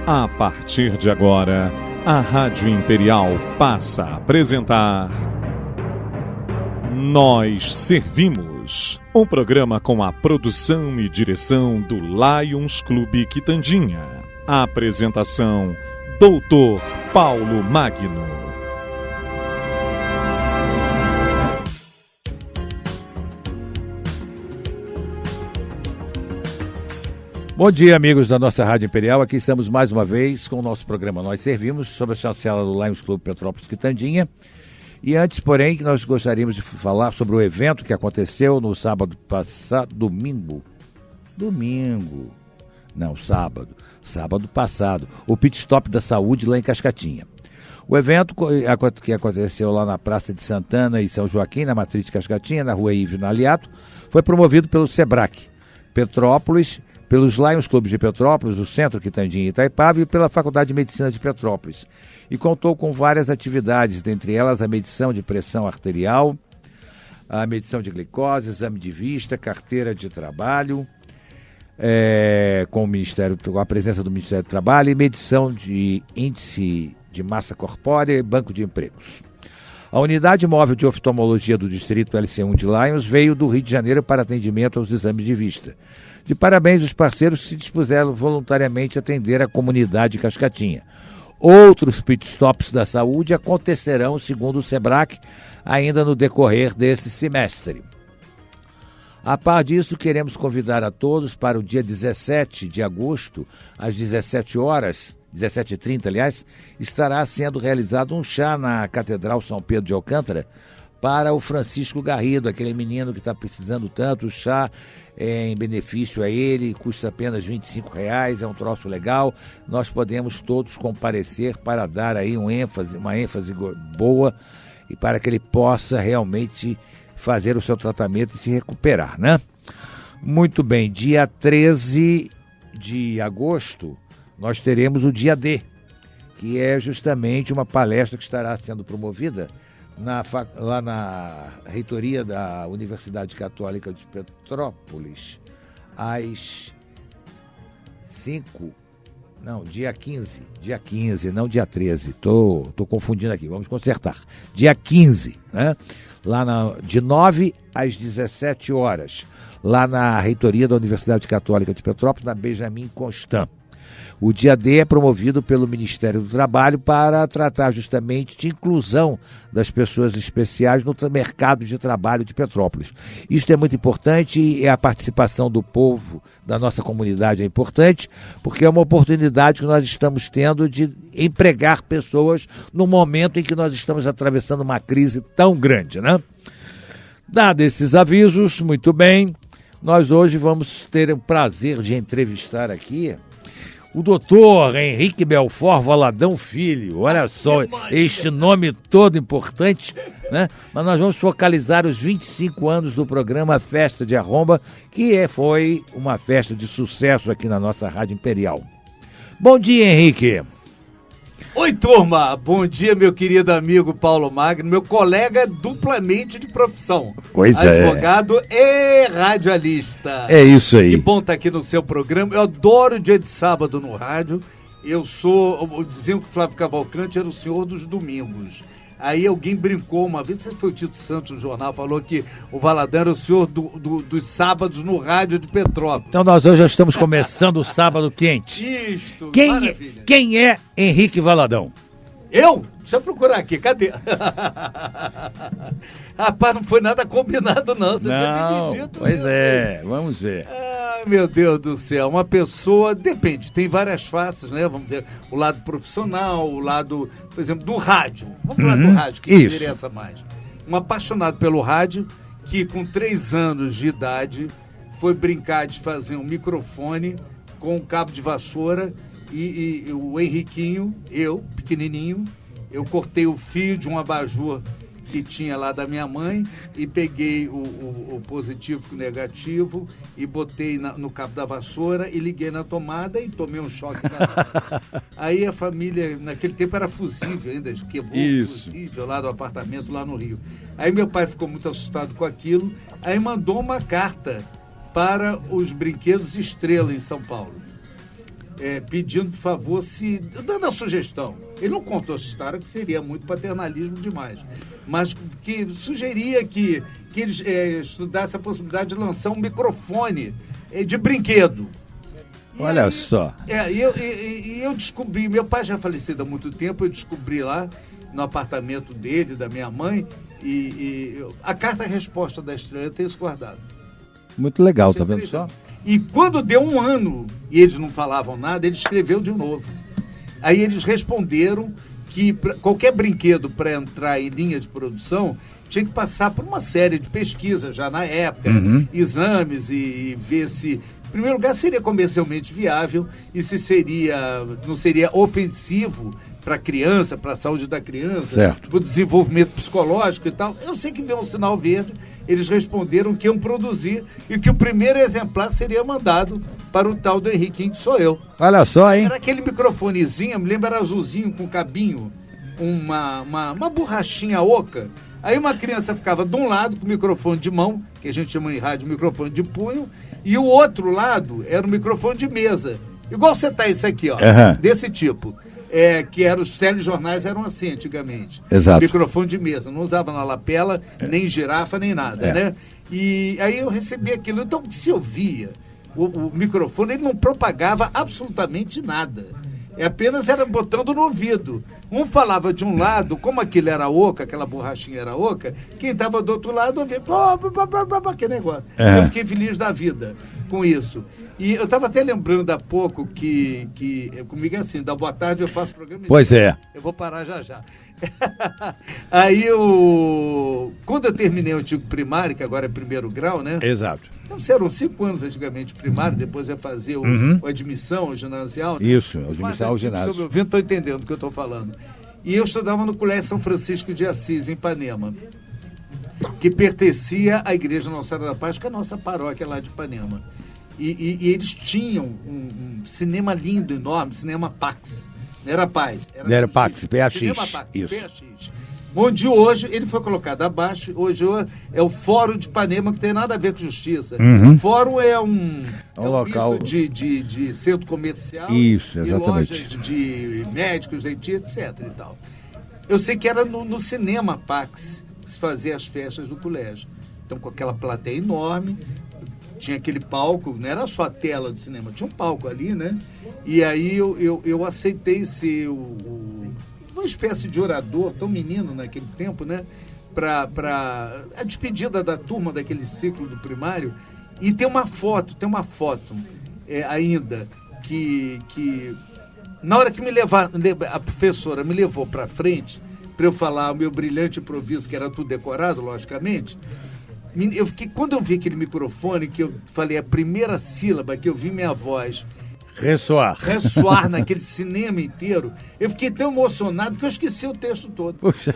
A partir de agora, a Rádio Imperial passa a apresentar Nós Servimos, um programa com a produção e direção do Lions Clube Quitandinha. A apresentação, Dr. Paulo Magno. Bom dia, amigos da nossa Rádio Imperial. Aqui estamos mais uma vez com o nosso programa Nós Servimos, sob a chancela do Lions Clube Petrópolis Quitandinha. E antes, porém, que nós gostaríamos de falar sobre o evento que aconteceu no sábado passado, sábado passado, o Pit Stop da Saúde lá em Cascatinha. O evento que aconteceu lá na Praça de Santana e São Joaquim, na Matriz de Cascatinha, na Rua Ívio Naliato, foi promovido pelo SEBRAC Petrópolis, pelos Lions Clubes de Petrópolis, o Centro Quitandinha e Itaipava e pela Faculdade de Medicina de Petrópolis. E contou com várias atividades, dentre elas a medição de pressão arterial, a medição de glicose, exame de vista, carteira de trabalho, com a presença do Ministério do Trabalho, e medição de índice de massa corpórea e banco de empregos. A Unidade Móvel de Oftalmologia do Distrito LC1 de Lions veio do Rio de Janeiro para atendimento aos exames de vista. De parabéns, os parceiros se dispuseram voluntariamente a atender a comunidade Cascatinha. Outros pitstops da saúde acontecerão, segundo o SEBRAC, ainda no decorrer desse semestre. A par disso, queremos convidar a todos para o dia 17 de agosto, às 17 horas, 17h30, aliás, estará sendo realizado um chá na Catedral São Pedro de Alcântara para o Francisco Garrido, aquele menino que está precisando tanto. O chá é em benefício a ele, custa apenas R$25, é um troço legal. Nós podemos todos comparecer para dar aí uma ênfase boa e para que ele possa realmente fazer o seu tratamento e se recuperar, né? Muito bem, dia 13 de agosto nós teremos o Dia D, que é justamente uma palestra que estará sendo promovida lá na reitoria da Universidade Católica de Petrópolis, dia 15, não dia 13, tô confundindo aqui, vamos consertar, dia 15, né? De 9 às 17 horas, lá na reitoria da Universidade Católica de Petrópolis, na Benjamin Constant. O Dia D é promovido pelo Ministério do Trabalho para tratar justamente de inclusão das pessoas especiais no mercado de trabalho de Petrópolis. Isso é muito importante e a participação do povo, da nossa comunidade é importante, porque é uma oportunidade que nós estamos tendo de empregar pessoas no momento em que nós estamos atravessando uma crise tão grande, né? Dados esses avisos, muito bem, nós hoje vamos ter o prazer de entrevistar aqui o doutor Henrique Belfort Valadão Filho. Olha só, este nome todo importante, né? Mas nós vamos focalizar os 25 anos do programa Festa de Arromba, que foi uma festa de sucesso aqui na nossa Rádio Imperial. Bom dia, Henrique. Oi, turma! Bom dia, meu querido amigo Paulo Magno, meu colega duplamente de profissão. Pois advogado e radialista. É isso aí. Que bom estar aqui no seu programa. Eu adoro o dia de sábado no rádio. Diziam que o Flávio Cavalcante era o senhor dos domingos. Aí alguém brincou uma vez, não sei se foi o Tito Santos no jornal, falou que o Valadão era o senhor dos sábados no rádio de Petrópolis. Então nós hoje já estamos começando o sábado quente. Isto, maravilha. Quem é Henrique Valadão? Eu? Deixa eu procurar aqui, cadê? Rapaz, não foi nada combinado não, você não, foi dividido. Pois é, vamos ver. Ai, meu Deus do céu, uma pessoa, depende, tem várias faces, né? Vamos dizer, o lado profissional, o lado, por exemplo, do rádio. Vamos falar do rádio, que interessa mais. Um apaixonado pelo rádio, que com 3 anos de idade foi brincar de fazer um microfone com um cabo de vassoura e o Henriquinho, eu, pequenininho, eu cortei o fio de um abajur que tinha lá da minha mãe e peguei o positivo com o negativo e botei no cabo da vassoura e liguei na tomada e tomei um choque. Aí a família, naquele tempo era fusível ainda, quebrou o fusível lá do apartamento lá no Rio. Aí meu pai ficou muito assustado com aquilo, aí mandou uma carta para os Brinquedos Estrela em São Paulo. pedindo, por favor, dando a sugestão. Ele não contou essa história, que seria muito paternalismo demais, mas que sugeria que eles estudassem a possibilidade de lançar um microfone de brinquedo. Olha só. E eu descobri, meu pai já falecido há muito tempo, eu descobri lá no apartamento dele, da minha mãe, e a carta-resposta da Estrela, eu tenho isso guardado. Muito legal, tá vendo só? E quando deu um ano e eles não falavam nada, ele escreveu de novo. Aí eles responderam que qualquer brinquedo para entrar em linha de produção tinha que passar por uma série de pesquisas já na época, exames e ver se, em primeiro lugar, seria comercialmente viável e se não seria ofensivo para a criança, para a saúde da criança, para o desenvolvimento psicológico e tal. Eu sei que veio um sinal verde, eles responderam que iam produzir e que o primeiro exemplar seria mandado para o tal do Henriquinho, que sou eu. Olha só, hein? Era aquele microfonezinho, me lembro, era azulzinho com cabinho, uma borrachinha oca. Aí uma criança ficava de um lado com o microfone de mão, que a gente chama em rádio microfone de punho, e o outro lado era o microfone de mesa. Igual você tá esse aqui, ó, desse tipo. Que os telejornais eram assim antigamente. Exato. Microfone de mesa, não usava na lapela, nem girafa, nem nada, né? E aí eu recebi aquilo. Então, se eu via o microfone, ele não propagava absolutamente nada. Apenas era botando no ouvido. Um falava de um lado, como aquilo era oca, aquela borrachinha era oca, quem estava do outro lado ouvia, aquele negócio. Eu fiquei feliz da vida com isso. E eu estava até lembrando há pouco que comigo é assim, da boa tarde eu faço programa. Pois é. Eu vou parar já. Aí quando eu terminei o antigo primário, que agora é primeiro grau, né? Exato. Então, eram 5 anos antigamente primário, depois ia fazer a admissão, o ginasial. Né? Isso, a admissão ao ginásio. Sobre o ouvindo, estou entendendo o que eu estou falando. E eu estudava no Colégio São Francisco de Assis, em Ipanema, que pertencia à Igreja Nossa Senhora da Paz, que é a nossa paróquia lá de Ipanema. E eles tinham um cinema lindo, enorme, cinema Pax. Não era Paz. Era Pax, PAX. Cinema Pax, isso. PAX. Onde hoje, ele foi colocado abaixo, hoje é o Fórum de Ipanema, que tem nada a ver com justiça. O Fórum é um local de centro comercial. Isso, exatamente. E lojas de médicos, dentistas, etc. E tal. Eu sei que era no cinema Pax que se fazia as festas do colégio. Então, com aquela plateia enorme, tinha aquele palco, não era só a tela do cinema, tinha um palco ali, né? E aí eu aceitei ser uma espécie de orador, tão menino naquele tempo, né? Para a despedida da turma daquele ciclo do primário. E tem uma foto ainda que na hora que a professora me levou para frente para eu falar o meu brilhante improviso, que era tudo decorado, logicamente. Quando eu vi aquele microfone, que eu falei a primeira sílaba, que eu vi minha voz ressoar naquele cinema inteiro, eu fiquei tão emocionado que eu esqueci o texto todo. Puxa.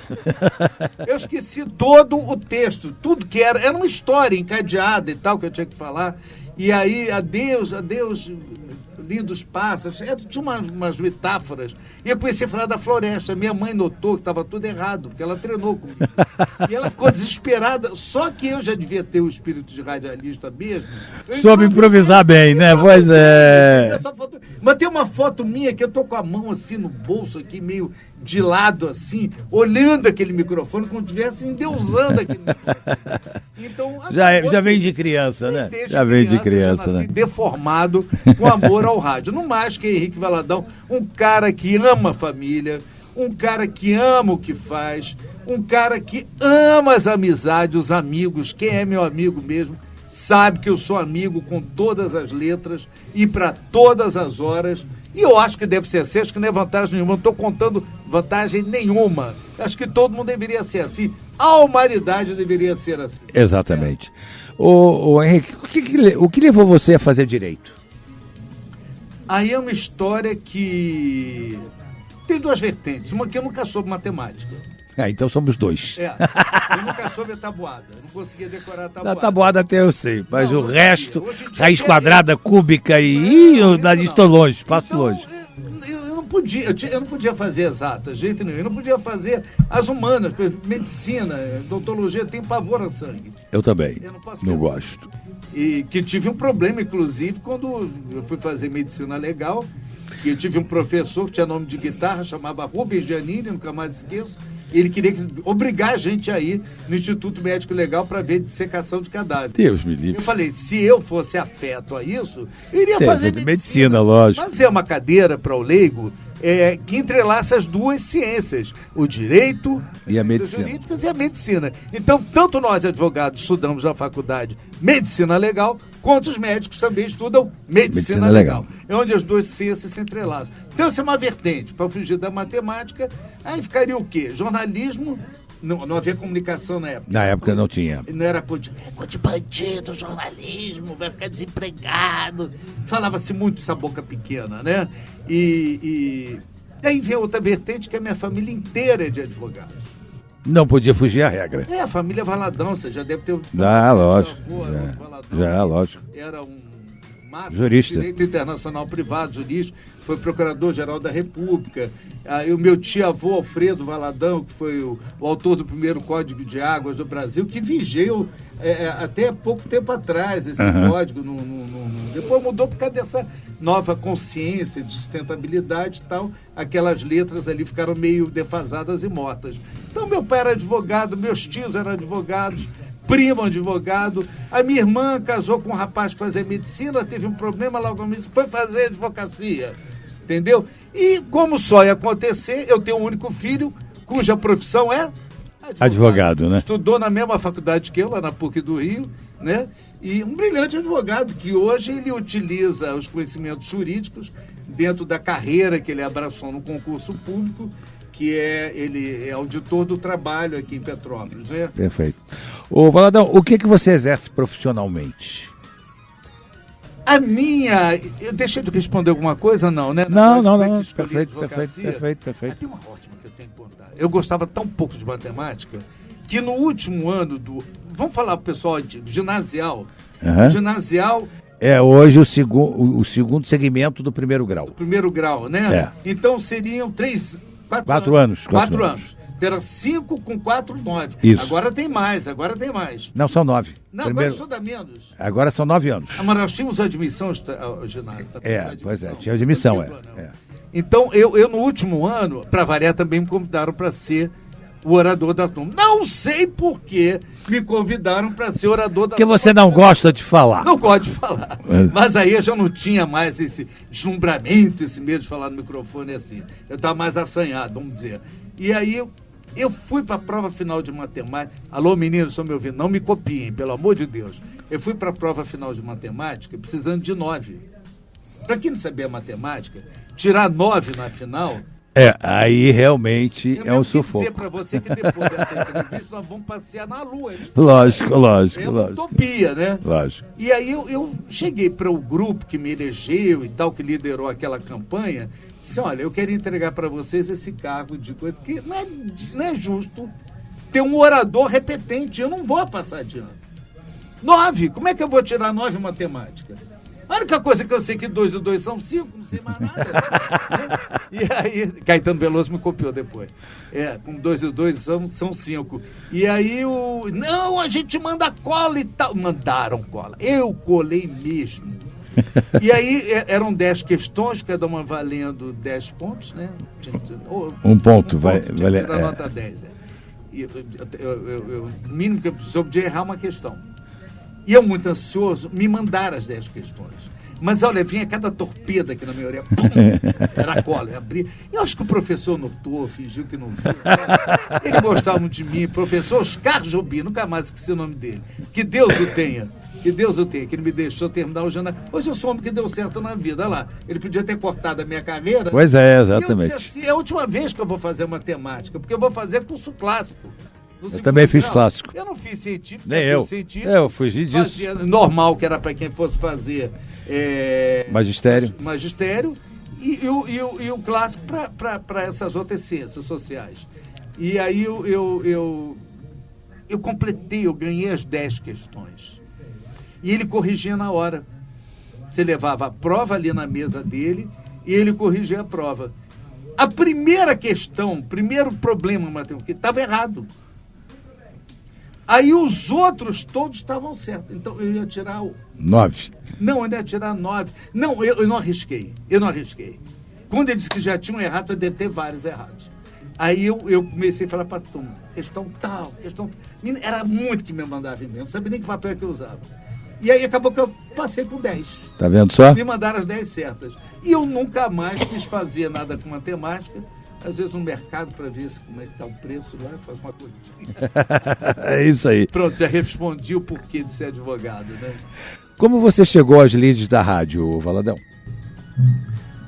Eu esqueci todo o texto, tudo que era uma história encadeada e tal, que eu tinha que falar. E aí, adeus, lindos pássaros, tinha umas metáforas. E eu comecei a falar da floresta. Minha mãe notou que estava tudo errado, porque ela treinou comigo. E ela ficou desesperada. Só que eu já devia ter o espírito de radialista mesmo. Soube improvisar bem, né? Pois é. Mas tem uma foto minha que eu tô com a mão assim no bolso, aqui meio de lado assim, olhando aquele microfone como se estivesse endeusando aquele microfone. Então, já vem de criança, né? Já vem de criança, né? Deformado com amor ao rádio. Não mais que Henrique Valadão, um cara que ama a família, um cara que ama o que faz, um cara que ama as amizades, os amigos. Quem é meu amigo mesmo sabe que eu sou amigo com todas as letras e para todas as horas. E eu acho que deve ser assim, acho que não é vantagem nenhuma, não estou contando vantagem nenhuma. Acho que todo mundo deveria ser assim, a humanidade deveria ser assim. Exatamente. Ô Henrique, o que levou você a fazer direito? Aí é uma história que tem 2 vertentes. Uma que eu nunca soube matemática. Então somos 2. Eu nunca soube a tabuada. Eu não conseguia decorar a tabuada. A tabuada até eu sei, mas o resto, raiz quadrada, cúbica estou longe, passo longe. Eu não podia fazer exata, jeito nenhum. Eu não podia fazer as humanas, medicina, odontologia, tem pavor a sangue. Eu também, Eu não gosto. E que tive um problema, inclusive, quando eu fui fazer medicina legal, que eu tive um professor que tinha nome de guitarra, chamava Rubens Giannini, nunca mais esqueço. Ele queria obrigar a gente a ir no Instituto Médico Legal para ver dissecação de cadáver. Deus me livre. Eu falei, se eu fosse afeto a isso, eu iria fazer medicina, lógico. Mas é uma cadeira para o leigo que entrelaça as duas ciências, o direito e a medicina. Jurídicas e a medicina. Então, tanto nós advogados estudamos na faculdade medicina legal, quanto os médicos também estudam medicina legal. É onde as duas ciências se entrelaçam. Então, isso é uma vertente. Para fugir da matemática, aí ficaria o quê? Jornalismo, não havia comunicação na época. Na época não tinha. Não era coisa de bandido, jornalismo, vai ficar desempregado. Falava-se muito essa boca pequena, né? E aí vem outra vertente, que a minha família inteira é de advogado. Não podia fugir à regra. A família Valadão, você já deve ter... Lógico. Valadão, já, lógico. Era um máximo jurista. Direito internacional privado, jurista, foi procurador-geral da República. Aí o meu tio-avô, Alfredo Valadão, que foi o autor do primeiro Código de Águas do Brasil, que vigiou até pouco tempo atrás esse código. Depois mudou por causa dessa nova consciência de sustentabilidade e tal. Aquelas letras ali ficaram meio defasadas e mortas. Então, meu pai era advogado, meus tios eram advogados, primo advogado. A minha irmã casou com um rapaz que fazia medicina, teve um problema, logo foi fazer advocacia. Entendeu? E como só ia acontecer, eu tenho um único filho, cuja profissão é advogado, né? Estudou na mesma faculdade que eu, lá na PUC do Rio, né? E um brilhante advogado, que hoje ele utiliza os conhecimentos jurídicos dentro da carreira que ele abraçou no concurso público, que ele é auditor do trabalho aqui em Petrópolis, né? Perfeito. Ô, Valadão, o que você exerce profissionalmente? A minha... Eu deixei de responder alguma coisa, não, né? Não. Perfeito. Tem uma ótima que eu tenho que contar. Eu gostava tão pouco de matemática que no último ano do... Vamos falar pro pessoal antigo, ginasial. Ginasial... É hoje o segundo segmento do primeiro grau. Do primeiro grau, né? Então seriam 4 anos. 4 anos. Era 5 com 4, 9. Isso. Agora tem mais. Não, são 9. Não, agora só dá menos. Agora são 9 anos. Mas nós tínhamos admissão ao ginásio. Tinha admissão, Então, eu no último ano, para variar, também me convidaram para ser o orador da turma. Não sei por que me convidaram para ser orador da turma. Porque você não gosta de falar. Não gosto de falar. Mas aí eu já não tinha mais esse deslumbramento, esse medo de falar no microfone assim. Eu estava mais assanhado, vamos dizer. E aí eu fui para a prova final de matemática. Alô, meninos, estão me ouvindo? Não me copiem, pelo amor de Deus. Eu fui para a prova final de matemática precisando de 9. Para quem não sabia matemática, tirar 9 na final... aí realmente é um sufoco. Eu quero dizer para você que depois dessa entrevista nós vamos passear na Lua. Lógico. É uma utopia, né? Lógico. E aí eu cheguei para o grupo que me elegeu e tal, que liderou aquela campanha, disse, olha, eu quero entregar para vocês esse cargo de coisa, porque não é justo ter um orador repetente, eu não vou passar de ano. 9, como é que eu vou tirar 9 em matemática? A única coisa que eu sei que 2 e 2 são 5, não sei mais nada. E aí, Caetano Veloso me copiou depois. Com 2 e 2 são 5. E aí, não, a gente manda cola e tal. Mandaram cola. Eu colei mesmo. E aí, eram 10 questões, cada uma valendo 10 pontos, né? Um ponto, vai valer. Nota 10. E o mínimo que eu podia errar uma questão. E eu, muito ansioso, me mandaram as 10 questões. Mas, olha, vinha cada torpeda aqui na minha orelha. Pum, era cola, eu abri. Eu acho que o professor notou, fingiu que não viu. Ele gostava muito de mim. Professor Oscar Jobim, nunca mais esqueci o nome dele. Que Deus o tenha. Que ele me deixou terminar o jornal. Hoje eu sou um homem que deu certo na vida. Olha lá, ele podia ter cortado a minha carreira. Pois é, exatamente. Eu disse assim, é a última vez que eu vou fazer matemática, porque eu vou fazer curso clássico. Eu também fiz clássico. Eu não fiz científico. Nem eu. Eu fugi disso. Fazia normal, que era para quem fosse fazer... Magistério. E o clássico para essas outras ciências sociais. E aí eu completei, eu ganhei as 10 questões. E ele corrigia na hora. Você levava a prova ali na mesa dele e ele corrigia a prova. A primeira questão, primeiro problema matemático, estava errado. Aí os outros todos estavam certos. Então eu ia tirar 9. Não, eu ia tirar 9. Não, eu não arrisquei. Quando ele disse que já tinham errado, eu deve ter vários errados. Aí eu comecei a falar para a turma, questão tal. Era muito que me mandava e-mail, não sabia nem que papel que eu usava. E aí acabou que eu passei com 10. Tá vendo só? Me mandaram as 10 certas. E eu nunca mais quis fazer nada com matemática. Às vezes no mercado para ver como é que está o preço lá, faz uma coisa. É isso aí. Pronto, já respondi o porquê de ser advogado, né? Como você chegou às lides da rádio, Valadão?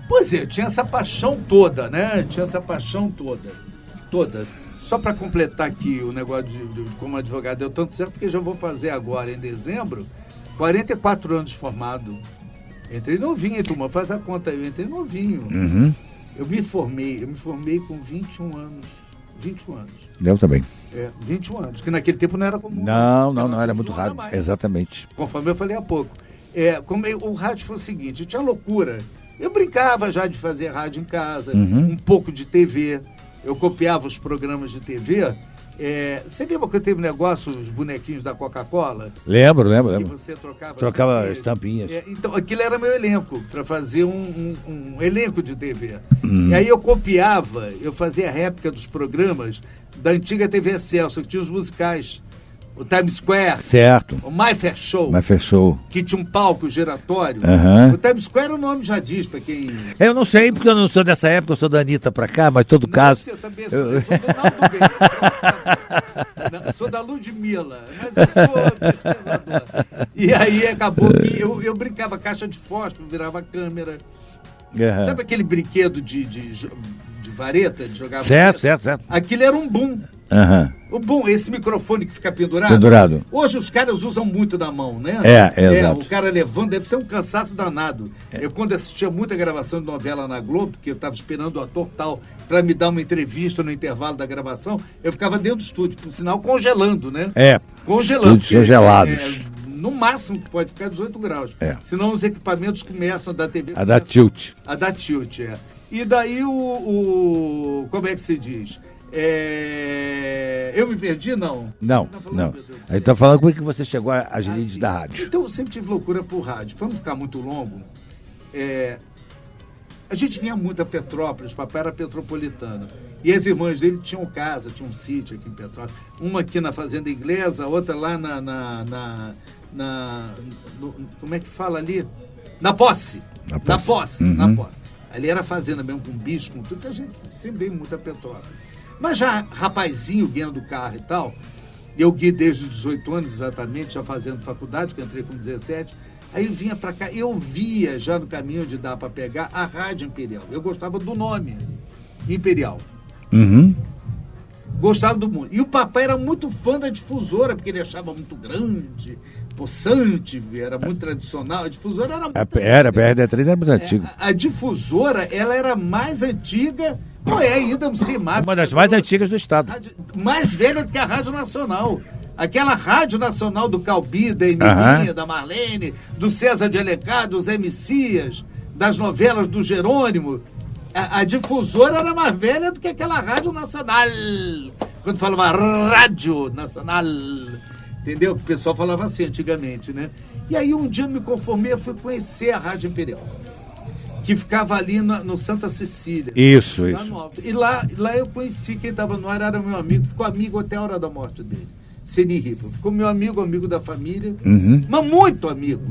Pois é, eu tinha essa paixão toda, né? Toda. Só para completar aqui o negócio de como advogado deu tanto certo, porque já vou fazer agora, em dezembro, 44 anos de formado. Entrei novinho, turma, faz a conta aí, eu entrei novinho. Uhum. Eu me formei com 21 anos. 21 anos. Eu também. 21 anos, que naquele tempo não era comum. Não, era muito raro. Exatamente. Conforme eu falei há pouco. O rádio foi o seguinte, eu tinha loucura. Eu brincava já de fazer rádio em casa, um pouco de TV. Eu copiava os programas de TV. Você lembra que eu teve negócio, os bonequinhos da Coca-Cola? Lembro. Que você trocava estampinhas. Então, aquilo era meu elenco, para fazer um elenco de TV. E aí eu copiava, eu fazia réplica dos programas da antiga TV Excelsior, que tinha os musicais. O Times Square. Certo. O My Fair Show. Que tinha um palco giratório. Uhum. O Times Square o nome já diz para quem... Eu não sei, porque eu não sou dessa época, eu sou da Anitta pra cá, mas em todo caso... Eu também sou, eu sou do Naldo Bem. Sou da Ludmilla, mas eu sou pesquisador. E aí acabou que eu brincava caixa de fósforo, virava câmera. Uhum. Sabe aquele brinquedo de vareta, de jogar certo. Aquilo era um boom. Uhum. O boom, esse microfone que fica pendurado. Hoje os caras usam muito na mão, né? Exato. O cara levando, deve ser um cansaço danado. Eu quando assistia muita gravação de novela na Globo, porque eu estava esperando o ator tal para me dar uma entrevista no intervalo da gravação, eu ficava dentro do estúdio, por sinal congelando, né? Congelando. Congelados. No máximo que pode ficar 18 graus. Senão os equipamentos começam a dar TV. A dar tilt. E daí como é que se diz? Eu me perdi, não? Não. Aí tá falando como é que você chegou às lides da rádio. Então eu sempre tive loucura por rádio. Para não ficar muito longo, a gente vinha muito a Petrópolis, papai era petropolitano. E as irmãs dele tinham casa, tinham um sítio aqui em Petrópolis. Uma aqui na Fazenda Inglesa, outra lá como é que fala ali? Na Posse. Na Posse. Ali era fazenda mesmo, com bicho, com tudo. A gente sempre veio muito a Petrópolis. Mas já rapazinho, guiando o carro e tal, eu guiei desde os 18 anos exatamente, já fazendo faculdade, que eu entrei com 17, aí eu vinha pra cá, eu via já no caminho de dar pra pegar a Rádio Imperial. Eu gostava do nome, Imperial. Gostava do mundo. E o papai era muito fã da difusora, porque ele achava muito grande, possante, era muito tradicional. A difusora era muito... A BRD3 era muito antiga. A difusora, ela era mais antiga... ainda não sei mais. Uma das mais antigas do estado. Mais velha do que a Rádio Nacional. Aquela Rádio Nacional do Calbi, da Emilinha, da Marlene, do César de Alencar, dos Messias, das novelas do Jerônimo. A difusora era mais velha do que aquela Rádio Nacional. Quando falava Rádio Nacional, entendeu? O pessoal falava assim antigamente, né? E aí um dia eu me conformei, eu fui conhecer a Rádio Imperial, que ficava ali no Santa Cecília. Isso. E lá eu conheci quem estava no ar, era meu amigo, ficou amigo até a hora da morte dele. Seni Ripa. Ficou meu amigo da família, mas muito amigo.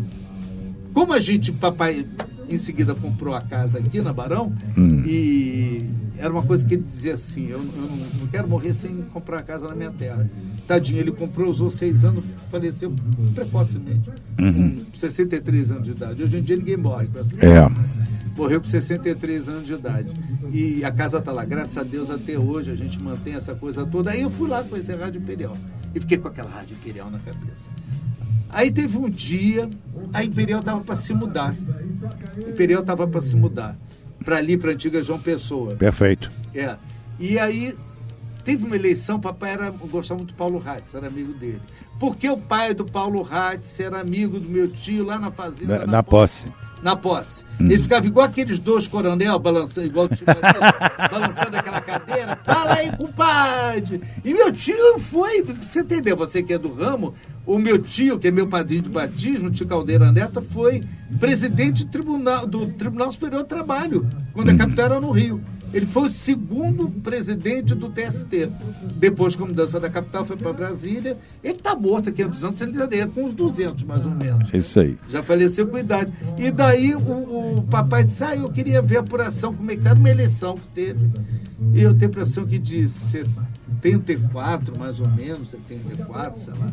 Como papai em seguida comprou a casa aqui na Barão, e era uma coisa que ele dizia assim, eu não quero morrer sem comprar a casa na minha terra. Tadinho, ele comprou, usou 6 anos, faleceu precocemente, com 63 anos de idade. Hoje em dia ninguém morre com essa morreu com 63 anos de idade. E a casa está lá, graças a Deus, até hoje a gente mantém essa coisa toda. Aí eu fui lá conhecer a Rádio Imperial e fiquei com aquela Rádio Imperial na cabeça. Aí teve um dia, a Imperial estava para se mudar. Para ali, para a antiga João Pessoa. Perfeito. E aí teve uma eleição, papai gostava muito do Paulo Ratz, era amigo dele. Porque o pai do Paulo Ratz era amigo do meu tio lá na fazenda. Na Posse. na posse. Ele ficava igual aqueles dois coronel, balançando, igual o tio balançando aquela cadeira. Fala aí, compadre! E meu tio foi, você entendeu, você que é do ramo, o meu tio, que é meu padrinho de batismo, o tio Caldeira Neto, foi presidente do Tribunal Superior do Trabalho, quando a capital era no Rio. Ele foi o segundo presidente do TST. Depois, com a mudança da capital, foi para Brasília. Ele está morto há 500 anos, ele já com uns 200, mais ou menos. Isso aí. Já faleceu com idade. E daí o papai disse, eu queria ver a apuração, como é que está numa eleição que teve. E eu tenho a impressão que de 74, mais ou menos, 74, sei lá,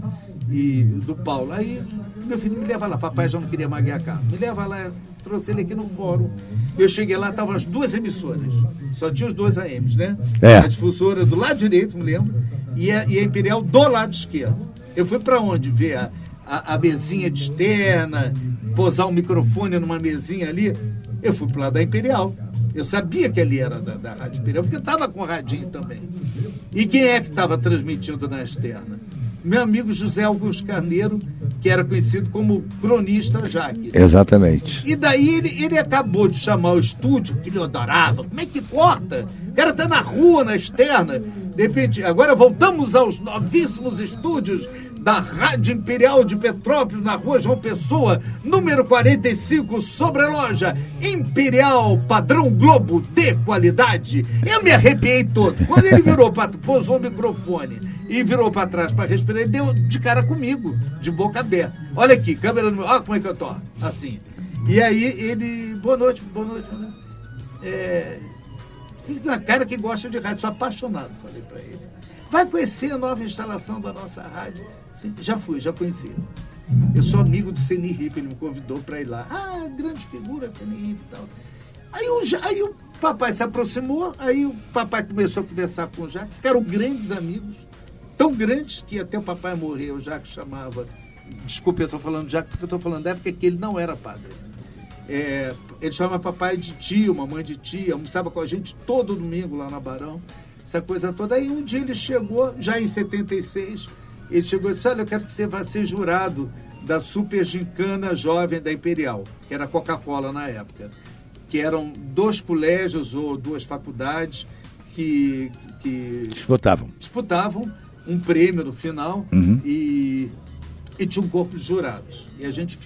e do Paulo. Aí, meu filho, me leva lá. Papai já não queria mais ganhar carro. Me leva lá, trouxe ele aqui no fórum. Eu cheguei lá, estavam as duas emissoras. Só tinha os dois AMs, né? A difusora do lado direito, me lembro, e a Imperial do lado esquerdo. Eu fui para onde? Ver a mesinha de externa, posar um microfone numa mesinha ali. Eu fui para o lado da Imperial. Eu sabia que ali era da Rádio Imperial, porque eu estava com o radinho também. E quem é que estava transmitindo na externa? Meu amigo José Augusto Carneiro, que era conhecido como cronista Jaque. Exatamente. E daí ele acabou de chamar o estúdio, que ele adorava. Como é que corta? O cara tá na rua, na externa. De repente, agora voltamos aos novíssimos estúdios da Rádio Imperial de Petrópolis, na rua João Pessoa, número 45, sobre a loja Imperial Padrão Globo de qualidade. Eu me arrepiei todo. Quando ele posou o microfone e virou para trás para respirar, ele deu de cara comigo, de boca aberta. Olha aqui, câmera no meu... Olha como é que eu tô, assim. E aí ele... Boa noite. Tem uma cara que gosta de rádio, sou apaixonado, falei para ele. Vai conhecer a nova instalação da nossa rádio? Sim, já conheci. Eu sou amigo do Ceni Ripe, ele me convidou para ir lá. Grande figura, Ceni Ripe e tal. Aí o papai se aproximou, aí o papai começou a conversar com o Jaque, ficaram grandes amigos, tão grandes que até o papai morreu, o Jaque chamava... Desculpe, eu estou falando de Jaque, porque eu estou falando da época que ele não era padre. Ele chamava papai de tio, mamãe de tia, almoçava com a gente todo domingo lá na Barão, essa coisa toda. Aí um dia ele chegou, já em 76, ele chegou e disse, olha, eu quero que você vá ser jurado da Super Gincana Jovem da Imperial, que era Coca-Cola na época, que eram 2 colégios ou 2 faculdades que disputavam um prêmio no final e tinha um corpo de jurados. E a gente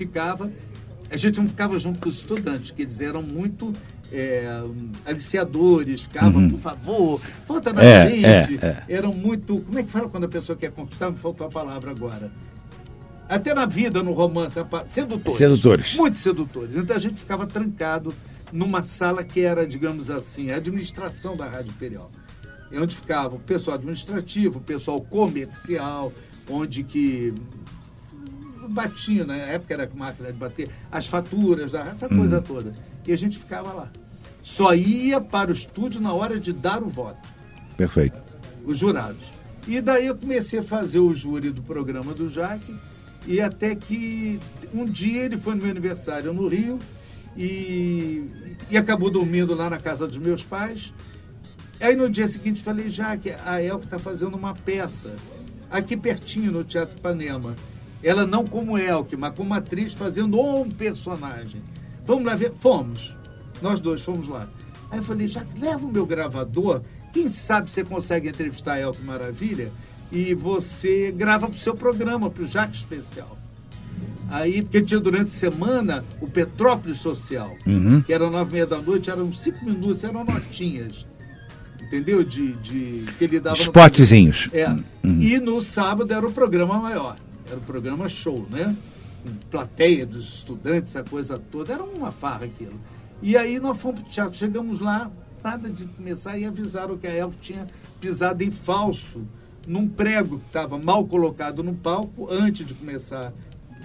não ficava junto com os estudantes, que eles eram muito aliciadores, ficavam, por favor, volta na gente. Eram muito... Como é que fala quando a pessoa quer conquistar? Me faltou a palavra agora. Até na vida, no romance, sedutores. Muito sedutores. Então a gente ficava trancado numa sala que era, digamos assim, a administração da Rádio Imperial. É onde ficava o pessoal administrativo, o pessoal comercial, onde que... batia, na época era máquina de bater, as faturas, essa coisa toda. E a gente ficava lá. Só ia para o estúdio na hora de dar o voto. Perfeito. Os jurados. E daí eu comecei a fazer o júri do programa do Jaque, e até que um dia ele foi no meu aniversário no Rio e acabou dormindo lá na casa dos meus pais. Aí no dia seguinte falei, Jaque, a Elke está fazendo uma peça aqui pertinho no Teatro Ipanema. Ela não como Elke, mas como atriz, fazendo um personagem. Vamos lá ver? Fomos. Nós dois fomos lá. Aí eu falei, Jaque, leva o meu gravador. Quem sabe você consegue entrevistar a Elke Maravilha e você grava para o seu programa, para o Jaque Especial. Aí, porque tinha durante a semana o Petrópolis Social, que era 9h30 da noite, eram 5 minutos, eram notinhas. Entendeu? Que ele dava... Spotzinhos. E no sábado era o programa maior. Era o programa show, né? Com plateia dos estudantes, essa coisa toda. Era uma farra aquilo. E aí nós fomos para o teatro. Chegamos lá, nada de começar, e avisaram que a Elke tinha pisado em falso num prego que estava mal colocado no palco antes de começar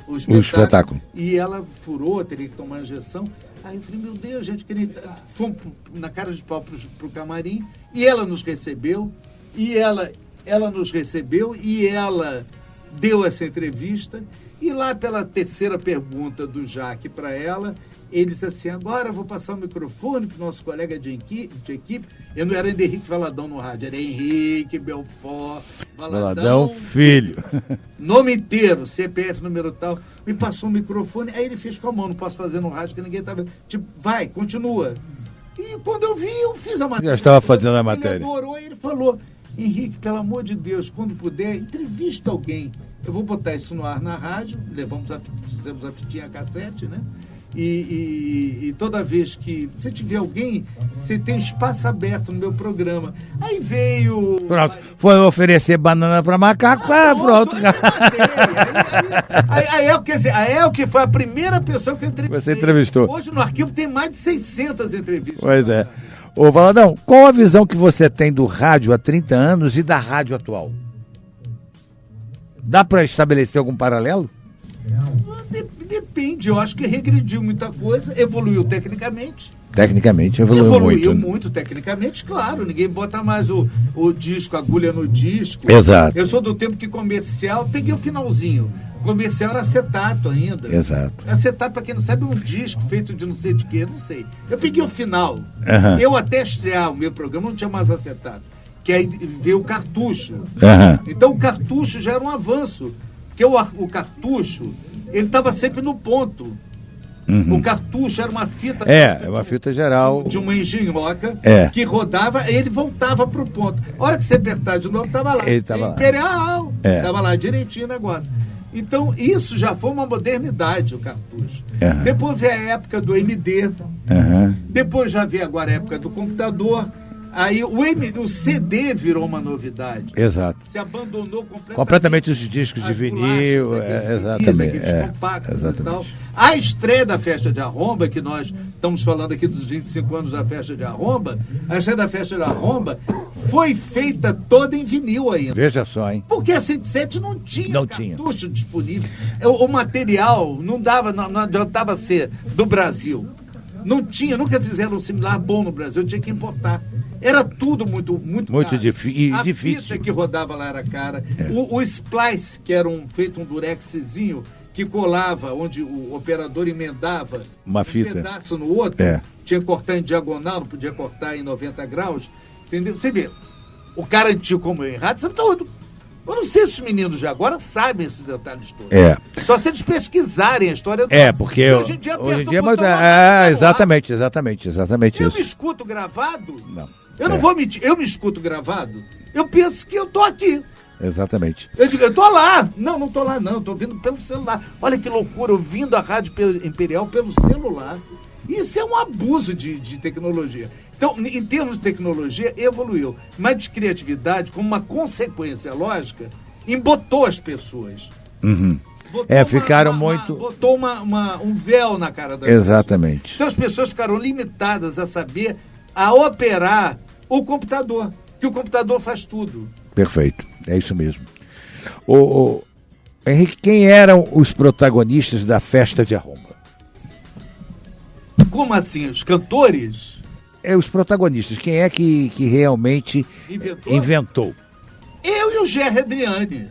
o espetáculo. E ela furou, teria que tomar injeção. Aí eu falei, meu Deus, gente, fomos na cara de pau para o camarim, e ela nos recebeu, e ela deu essa entrevista, e lá pela terceira pergunta do Jaque para ela, ele disse assim, agora eu vou passar o microfone para o nosso colega de equipe. Eu não era ainda Henrique Valadão no rádio, era Henrique Belfort Valadão Filho. Nome inteiro, CPF, número tal. me passou o microfone, aí ele fez com a mão, não posso fazer no rádio que ninguém tá vendo. Tipo, vai, continua. E quando eu vi, eu fiz a matéria. Já estava fazendo a matéria. Ele adorou e ele falou, Henrique, pelo amor de Deus, quando puder, entrevista alguém. Eu vou botar isso no ar na rádio, fizemos a fitinha cassete, né? E toda vez que você tiver alguém, você tem espaço aberto no meu programa. Aí veio... Pronto, foi oferecer banana para macaco, pronto. A Elke foi a primeira pessoa que eu entrevistei. Você entrevistou. Hoje no arquivo tem mais de 600 entrevistas. Pois é. Ô Valadão, qual a visão que você tem do rádio há 30 anos e da rádio atual? Dá para estabelecer algum paralelo? Depende, eu acho que regrediu muita coisa, evoluiu tecnicamente. Tecnicamente evoluiu muito tecnicamente, claro. Ninguém bota mais o disco, a agulha no disco. Exato. Eu sou do tempo que comercial, peguei o finalzinho. Comercial era acetato ainda. Exato. Acetato, pra quem não sabe, é um disco feito de não sei de quê, não sei. Eu peguei o final. Uhum. Eu até estrear o meu programa não tinha mais acetato. Que aí veio o cartucho. Uhum. Então o cartucho já era um avanço. Porque o cartucho, ele estava sempre no ponto. Uhum. O cartucho era uma fita... uma fita geral. De uma engenhoca que rodava e ele voltava para o ponto. A hora que você apertar de novo, estava lá. Ele estava Imperial! Estava lá direitinho o negócio. Então, isso já foi uma modernidade, o cartucho. Uhum. Depois veio a época do MD. Uhum. Depois já veio agora a época do computador. Aí o CD virou uma novidade. Exato. Se abandonou completamente os discos de vinil. Exatamente. Compactos e tal. A estreia da Festa de Arromba, que nós estamos falando aqui dos 25 anos da Festa de Arromba, a estreia da Festa de Arromba foi feita toda em vinil ainda. Veja só, hein? Porque a 107 não tinha cartucho disponível. O material não adiantava ser do Brasil. Não tinha, nunca fizeram um similar bom no Brasil, tinha que importar. Era tudo muito caro. Difícil. A fita que rodava lá era cara. O splice, que era feito um durexzinho, que colava, onde o operador emendava um pedaço no outro, tinha que cortar em diagonal, não podia cortar em 90 graus. Entendeu? Você vê, o cara antigo como eu em rádio sabe tudo. Eu não sei se os meninos de agora sabem esses detalhes todos. Só se eles pesquisarem a história do... porque hoje em dia é muito... exatamente eu isso. Me escuto gravado? Não. Eu não vou mentir, eu me escuto gravado, eu penso que eu tô aqui. Exatamente. Eu digo, eu tô lá. Não tô lá não, eu tô vindo pelo celular. Olha que loucura, ouvindo a Rádio Imperial pelo celular. Isso é um abuso de tecnologia. Então, em termos de tecnologia, evoluiu. Mas de criatividade, como uma consequência lógica, embotou as pessoas. Uhum. Ficaram muito... Botou um véu na cara das pessoas. Exatamente. Então as pessoas ficaram limitadas a saber, a operar o computador. Que o computador faz tudo. Perfeito, é isso mesmo. Henrique, quem eram os protagonistas da Festa de Arromba? Como assim? Os cantores? Os protagonistas. Quem é que realmente inventou? Eu e o Gerry Adriani.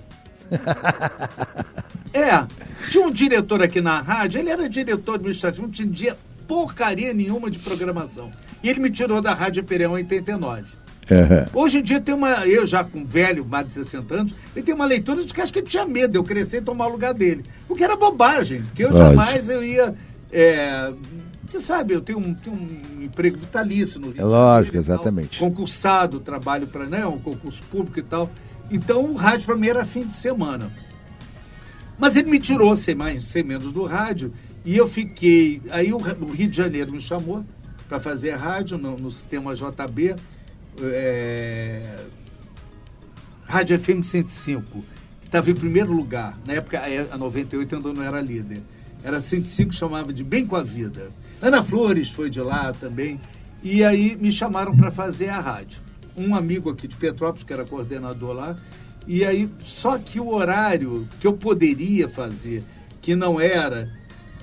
Tinha um diretor aqui na rádio, ele era diretor administrativo, não tinha porcaria nenhuma de programação. E ele me tirou da Rádio Imperial em 89. Uhum. Hoje em dia eu já com velho, mais de 60 anos, ele tem uma leitura de que acho que ele tinha medo de eu crescer e tomar o lugar dele. O que era bobagem, porque eu jamais ia... Você sabe, eu tenho um emprego vitalício no Rio de Janeiro. Lógico, exatamente. Concursado, trabalho para um concurso público e tal. Então o rádio para mim era fim de semana. Mas ele me tirou, sem menos do rádio, e eu fiquei... Aí o Rio de Janeiro me chamou para fazer rádio no sistema JB, Rádio FM 105, que estava em primeiro lugar. Na época, a 98 ainda não era líder. Era 105, chamava de Bem com a Vida. Ana Flores foi de lá também. E aí me chamaram para fazer a rádio. Um amigo aqui de Petrópolis, que era coordenador lá. E aí, só que o horário que eu poderia fazer, que não era...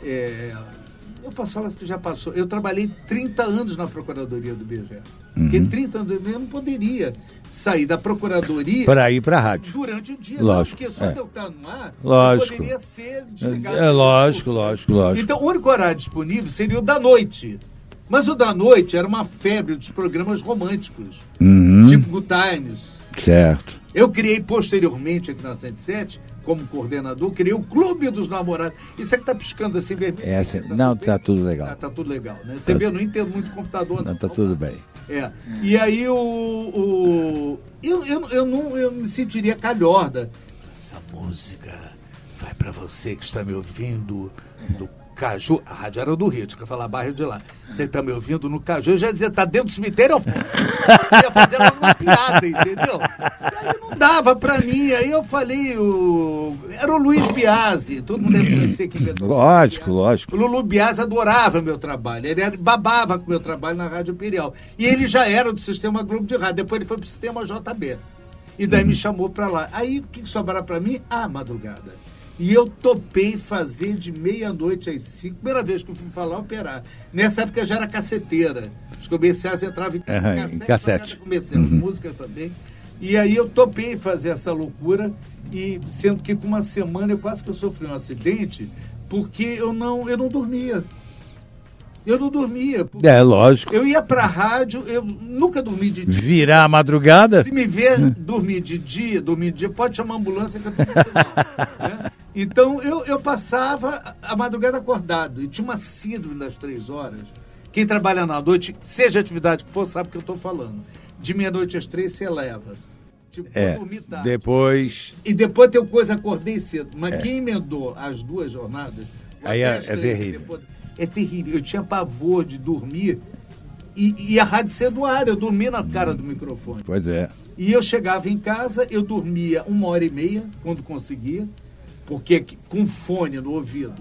eu posso falar que já passou. Eu trabalhei 30 anos na Procuradoria do BGE. Porque 30 anos eu não poderia sair da Procuradoria... Para ir para a rádio. Durante o dia. Lógico. Não, porque só de eu estar no ar, lógico. Eu poderia ser desligado. Lógico. Então, o único horário disponível seria o da noite. Mas o da noite era uma febre dos programas românticos. Uhum. Tipo Good Times. Certo. Eu criei posteriormente aqui na 107, como coordenador, criei o Clube dos Namorados. Isso é que tá piscando assim vermelho. Não, tá tudo legal. Tá tudo legal, né? Você vê, eu não entendo muito de computador, não. Não, tá tudo bem. E aí eu me sentiria calhorda. Essa música vai pra você que está me ouvindo do Caju. A rádio era do Rio, tinha que falar bairro de lá. Você está me ouvindo no Caju. Eu já dizia, tá dentro do cemitério. Eu ia fazer logo uma piada, entendeu? E aí não dava pra mim. Aí eu falei, era o Luiz Biasi. Todo mundo deve conhecer aqui. Lógico. O Lulu Biasi adorava meu trabalho. Ele babava com o meu trabalho na Rádio Imperial. E ele já era do Sistema Globo de Rádio. Depois ele foi pro Sistema JB. E daí me chamou pra lá. Aí o que sobrava pra mim? Madrugada. E eu topei fazer de meia-noite às 5. Primeira vez que eu fui falar, operar. Nessa época já era caceteira. Os comerciais entravam em cassete. Comecei as músicas também. E aí eu topei fazer essa loucura. E sendo que com uma semana eu quase que eu sofri um acidente, porque eu não dormia. Eu não dormia. Lógico. Eu ia pra rádio, eu nunca dormi de dia. Virar a madrugada? Se me ver dormir de dia, pode chamar a ambulância que eu tô muito mal, né? Então, eu passava a madrugada acordado. E tinha uma síndrome das 3 horas. Quem trabalha na noite, seja a atividade que for, sabe o que eu estou falando. De meia-noite às 3 se eleva. Tipo, dormir tarde. Depois... E depois tem coisa, acordei cedo. Mas quem emendou as 2 jornadas... Aí é terrível. Depois, é terrível. Eu tinha pavor de dormir e a rádio ser do ar. Eu dormia na cara do microfone. Pois é. E eu chegava em casa, eu dormia 1h30, quando conseguia, porque com fone no ouvido,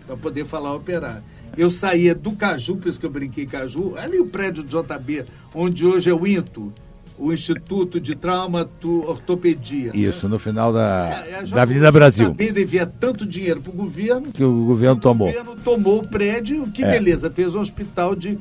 para poder falar operar. Eu saía do Caju, por isso que eu brinquei Caju, ali o prédio do JB, onde hoje é o INTO, o Instituto de Traumato-Ortopedia. Isso, né? No final da Avenida Brasil. O JB devia tanto dinheiro para o governo, que o governo tomou. O governo tomou o prédio, que beleza, fez um hospital de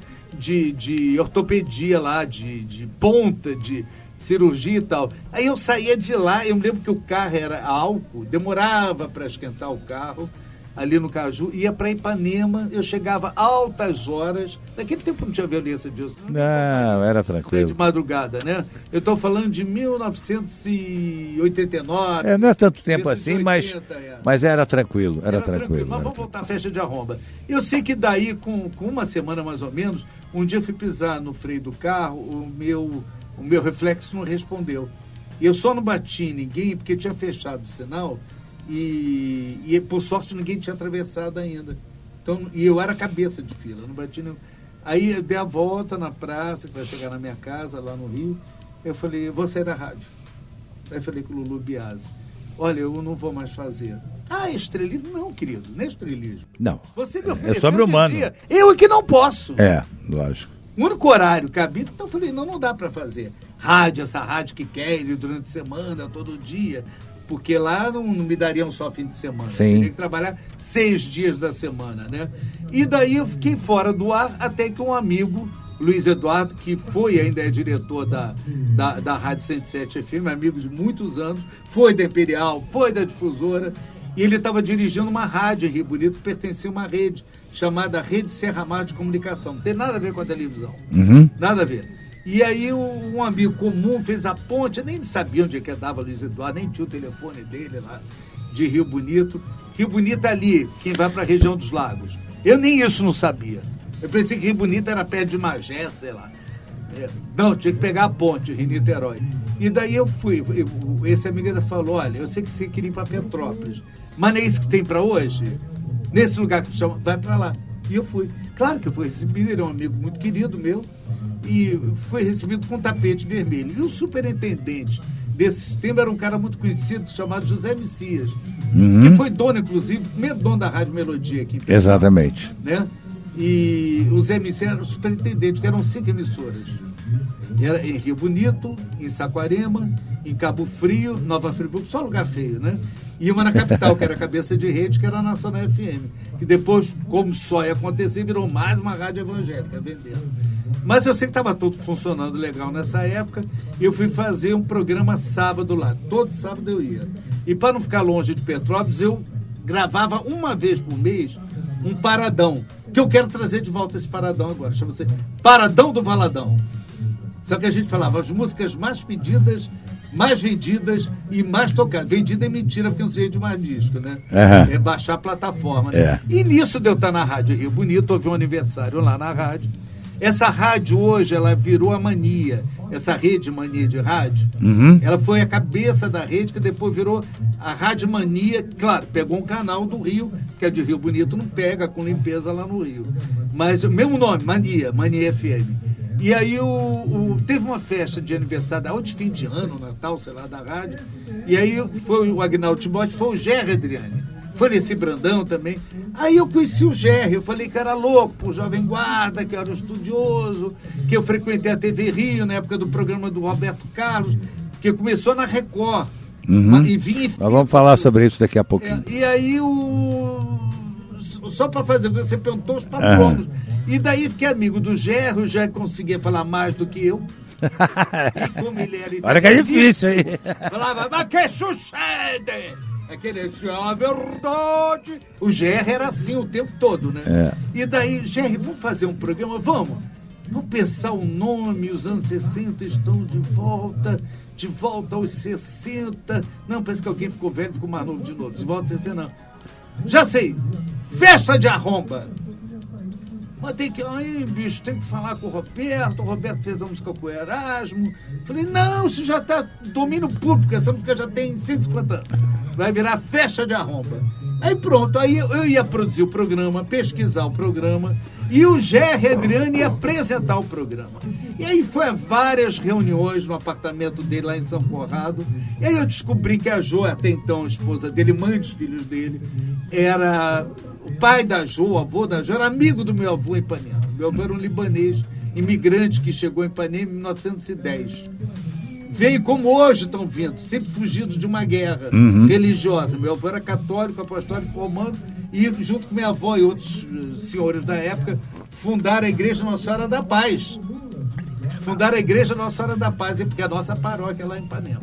ortopedia lá, de ponta, de cirurgia e tal. Aí eu saía de lá, eu me lembro que o carro era álcool, demorava para esquentar o carro, ali no Caju, ia para Ipanema, eu chegava altas horas, naquele tempo não tinha violência disso. Não, era tranquilo. De madrugada, né? Eu estou falando de 1989. Não é tanto tempo assim, 80, mas era tranquilo, era tranquilo. Mas vamos voltar à festa de arromba. Eu sei que daí, com uma semana mais ou menos, um dia eu fui pisar no freio do carro, o meu reflexo não respondeu. E eu só não bati em ninguém porque tinha fechado o sinal e por sorte ninguém tinha atravessado ainda. Então, e eu era cabeça de fila, não bati nenhum. Aí eu dei a volta na praça, para chegar na minha casa lá no Rio. Eu falei, vou sair da rádio. Aí eu falei com o Lulu Biasi, olha, eu não vou mais fazer. Estrelismo? Não, querido, não é estrelismo. Não, você me ofereceu sobre-humano. Eu é que não posso. Lógico. O único horário cabível, então eu falei, não dá para fazer. Essa rádio que quer ir durante a semana, todo dia, porque lá não me dariam só fim de semana. Sim. Eu teria que trabalhar 6 dias da semana, né? E daí eu fiquei fora do ar, até que um amigo, Luiz Eduardo, que ainda é diretor da Rádio 107 FM, amigo de muitos anos, foi da Imperial, foi da Difusora, e ele estava dirigindo uma rádio em Rio Bonito, que pertencia a uma rede chamada Rede Serra Mar de Comunicação. Não tem nada a ver com a televisão. Nada a ver. E aí um amigo comum fez a ponte, eu nem sabia onde é que dava Luiz Eduardo, nem tinha o telefone dele lá, de Rio Bonito. Rio Bonito ali, quem vai para a região dos lagos. Eu nem isso não sabia. Eu pensei que Rio Bonito era perto de Magé, sei lá. Não, tinha que pegar a ponte, Rio-Niterói. E daí eu fui. Esse amigo falou, olha, eu sei que você queria ir para Petrópolis, mas não é isso que tem para hoje? Nesse lugar que te chama, vai para lá. E eu fui. Claro que eu fui recebido, ele é um amigo muito querido meu, e foi recebido com um tapete vermelho. E o superintendente desse sistema era um cara muito conhecido, chamado José Messias, que foi dono, inclusive, primeiro dono da Rádio Melodia aqui. Exatamente. Né? E o Zé Messias era o superintendente, que eram 5 emissoras. Era em Rio Bonito, em Saquarema, em Cabo Frio, Nova Friburgo, só lugar feio, né? E uma na capital, que era a cabeça de rede, que era a Nacional FM. Que depois, como só ia acontecer, virou mais uma rádio evangélica, vendendo. Mas eu sei que estava tudo funcionando legal nessa época. E eu fui fazer um programa sábado lá. Todo sábado eu ia. E para não ficar longe de Petrópolis, eu gravava uma vez por mês um paradão. Que eu quero trazer de volta esse paradão agora. Chama-se Paradão do Valadão. Só que a gente falava as músicas mais pedidas mais vendidas e mais tocadas. Vendida é mentira, porque não se vende mais disco, né? É baixar a plataforma, né? E nisso de eu estar na Rádio Rio Bonito, houve um aniversário lá na rádio. Essa rádio hoje, ela virou a Mania. Essa rede Mania de rádio, ela foi a cabeça da rede, que depois virou a Rádio Mania. Claro, pegou um canal do Rio, que é de Rio Bonito, não pega com limpeza lá no Rio. Mas o mesmo nome, Mania FM. E aí teve uma festa de aniversário, ou de fim de ano, Natal, sei lá, da rádio. E aí foi o Agnaldo Timóteo, foi o Gerry Adriani. Foi nesse Brandão também. Aí eu conheci o Gerry, eu falei que era louco, pro Jovem Guarda, que era um estudioso, que eu frequentei a TV Rio, na época do programa do Roberto Carlos, que começou na Record. E vinha... Nós vamos falar sobre isso daqui a pouquinho. E aí, só para fazer, você perguntou os patronos. E daí fiquei amigo do Gerry, o Gerry conseguia falar mais do que eu. E como ele era... Olha que é difícil, hein? Falava, mas que sucede? É que isso é a verdade. O Gerry era assim o tempo todo, né? E daí, Gerry, vamos fazer um programa? Vamos pensar o nome, os anos 60 estão de volta aos 60. Não, parece que alguém ficou velho, ficou mais novo de novo. De volta aos 60, não. Já sei, Festa de Arromba. Mas tem que falar com o Roberto fez a música com o Erasmo. Falei, não, isso já está domínio público, essa música já tem 150 anos. Vai virar Festa de Arromba. Aí pronto, aí eu ia produzir o programa, pesquisar o programa, e o Gerry Adriani ia apresentar o programa. E aí foi a várias reuniões no apartamento dele lá em São Conrado, e aí eu descobri que a Jo, até então a esposa dele, mãe dos filhos dele, era... O pai da Jo, o avô da Jo, era amigo do meu avô em Ipanema. Meu avô era um libanês, imigrante que chegou em Ipanema em 1910. Veio como hoje estão vindo, sempre fugidos de uma guerra religiosa. Meu avô era católico, apostólico romano, e junto com minha avó e outros senhores da época, fundaram a Igreja Nossa Senhora da Paz. Fundaram a Igreja Nossa Senhora da Paz, porque é a nossa paróquia lá em Ipanema.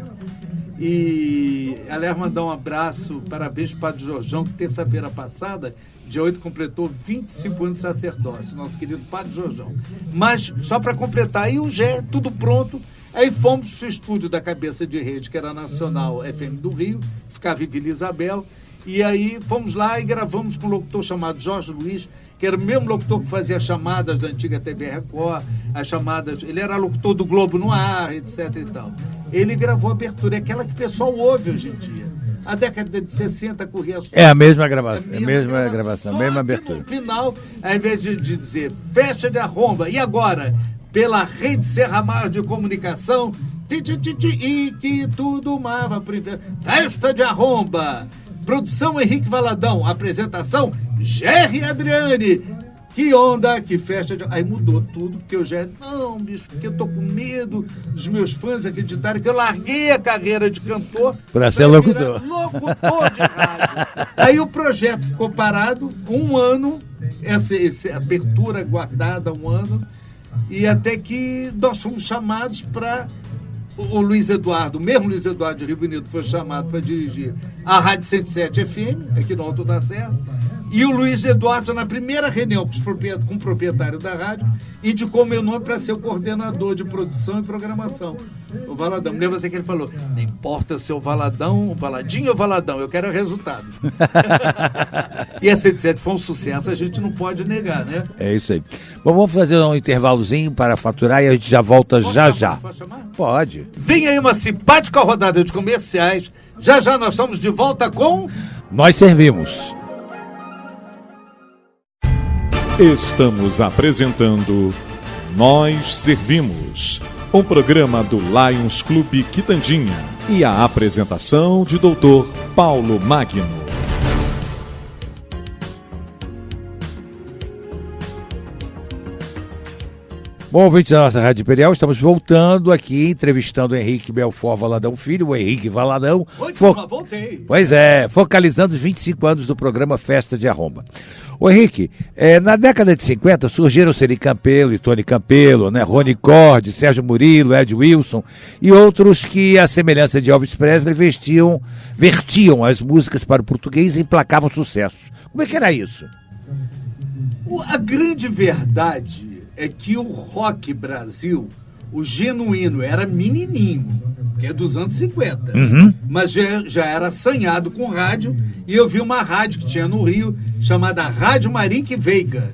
E, aliás, mandar um abraço, parabéns para o Padre Jorjão, que terça-feira passada, dia 8, completou 25 anos de sacerdócio, nosso querido Padre Jorjão. Mas, só para completar, aí o Gé, tudo pronto, aí fomos para o estúdio da cabeça de rede, que era a Nacional FM do Rio, ficava em Vila Isabel, e aí fomos lá e gravamos com um locutor chamado Jorge Luiz, que era o mesmo locutor que fazia as chamadas da antiga TV Record, as chamadas, ele era locutor do Globo no Ar, etc e tal. Ele gravou a abertura, é aquela que o pessoal ouve hoje em dia. A década de 60 corria só. É a mesma gravação, a mesma gravação, a mesma abertura. No final, ao invés de dizer Festa de Arromba, e agora, pela Rede Serra Mar de Comunicação, e que tudo mava pro inferno. Festa de Arromba. Produção Henrique Valadão, apresentação Gerry Adriani. Que onda, que festa de... Aí mudou tudo, porque eu já... Não, bicho, porque eu tô com medo dos meus fãs acreditarem que eu larguei a carreira de cantor para ser locutor de rádio. Aí o projeto ficou parado um ano, essa abertura guardada um ano, e até que nós fomos chamados para... O Luiz Eduardo, o mesmo Luiz Eduardo de Rio Bonito, foi chamado para dirigir a Rádio 107 FM, aqui no Alto da Serra. E o Luiz Eduardo, na primeira reunião com o proprietário da rádio, indicou meu nome para ser o coordenador de produção e programação. O Valadão. Me lembro até que ele falou, não importa se é o Valadão, o Valadinho ou o Valadão, eu quero o resultado. E a 107 foi um sucesso, a gente não pode negar, né? É isso aí. Bom, vamos fazer um intervalozinho para faturar e a gente já volta já. Pode chamar? Pode. Vem aí uma simpática rodada de comerciais. Já nós estamos de volta com... Nós servimos. Estamos apresentando Nós Servimos, um programa do Lions Clube Quitandinha e a apresentação de Dr. Paulo Magno. Bom, ouvintes da nossa Rádio Imperial, estamos voltando aqui, entrevistando o Henrique Belfort Valadão Filho, o Henrique Valadão. Oi, turma, voltei. Pois é, focalizando os 25 anos do programa Festa de Arromba. Ô Henrique, na década de 50 surgiram Celi Campelo e Tony Campelo, né, Rony Cord, Sérgio Murilo, Ed Wilson e outros que, à semelhança de Elvis Presley, vertiam as músicas para o português e emplacavam sucessos. Como é que era isso? A grande verdade é que o rock Brasil, o genuíno, era menininho. que é dos anos 50. Mas já era assanhado com rádio, e eu vi uma rádio que tinha no Rio, chamada Rádio Marique Veiga,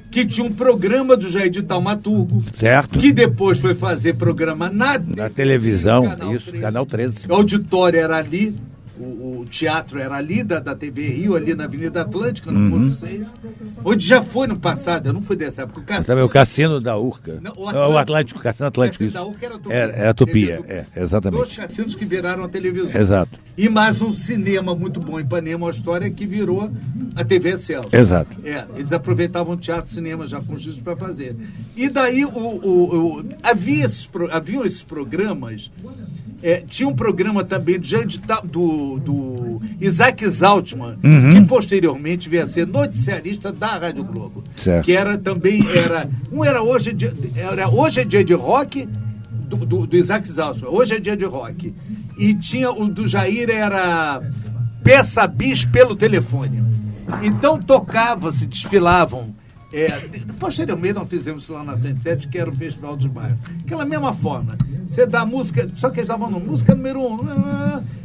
que tinha um programa do Jair de Taumaturgo, certo, que depois foi fazer programa na televisão, Canal 13. O auditório era ali, o teatro era ali, da TV Rio, ali na Avenida Atlântica, no Porto 6, onde já foi no passado, eu não fui dessa época. O Cassino da Urca. Não, o Atlântico, Cassino Atlântico. O Cassino da Urca era a Tupia. Exatamente. 2 cassinos que viraram a televisão. Exato. E mais um cinema muito bom em Ipanema, uma história que virou a TV Excelsior. Exato. Eles aproveitavam teatro e cinema já com juízo para fazer. E daí haviam esses programas. Tinha um programa também do Isaac Zaltman, que posteriormente veio a ser noticiarista da Rádio Globo. Certo. Que era também, Hoje é Dia de Rock, do Isaac Zaltman. Hoje é Dia de Rock. E tinha o do Jair, era Peça Bis pelo telefone. Então tocava-se, desfilavam. Posteriormente nós fizemos isso lá na 107, que era o Festival dos Bairros. Aquela mesma forma. Você dá música, só que eles davam música número 1,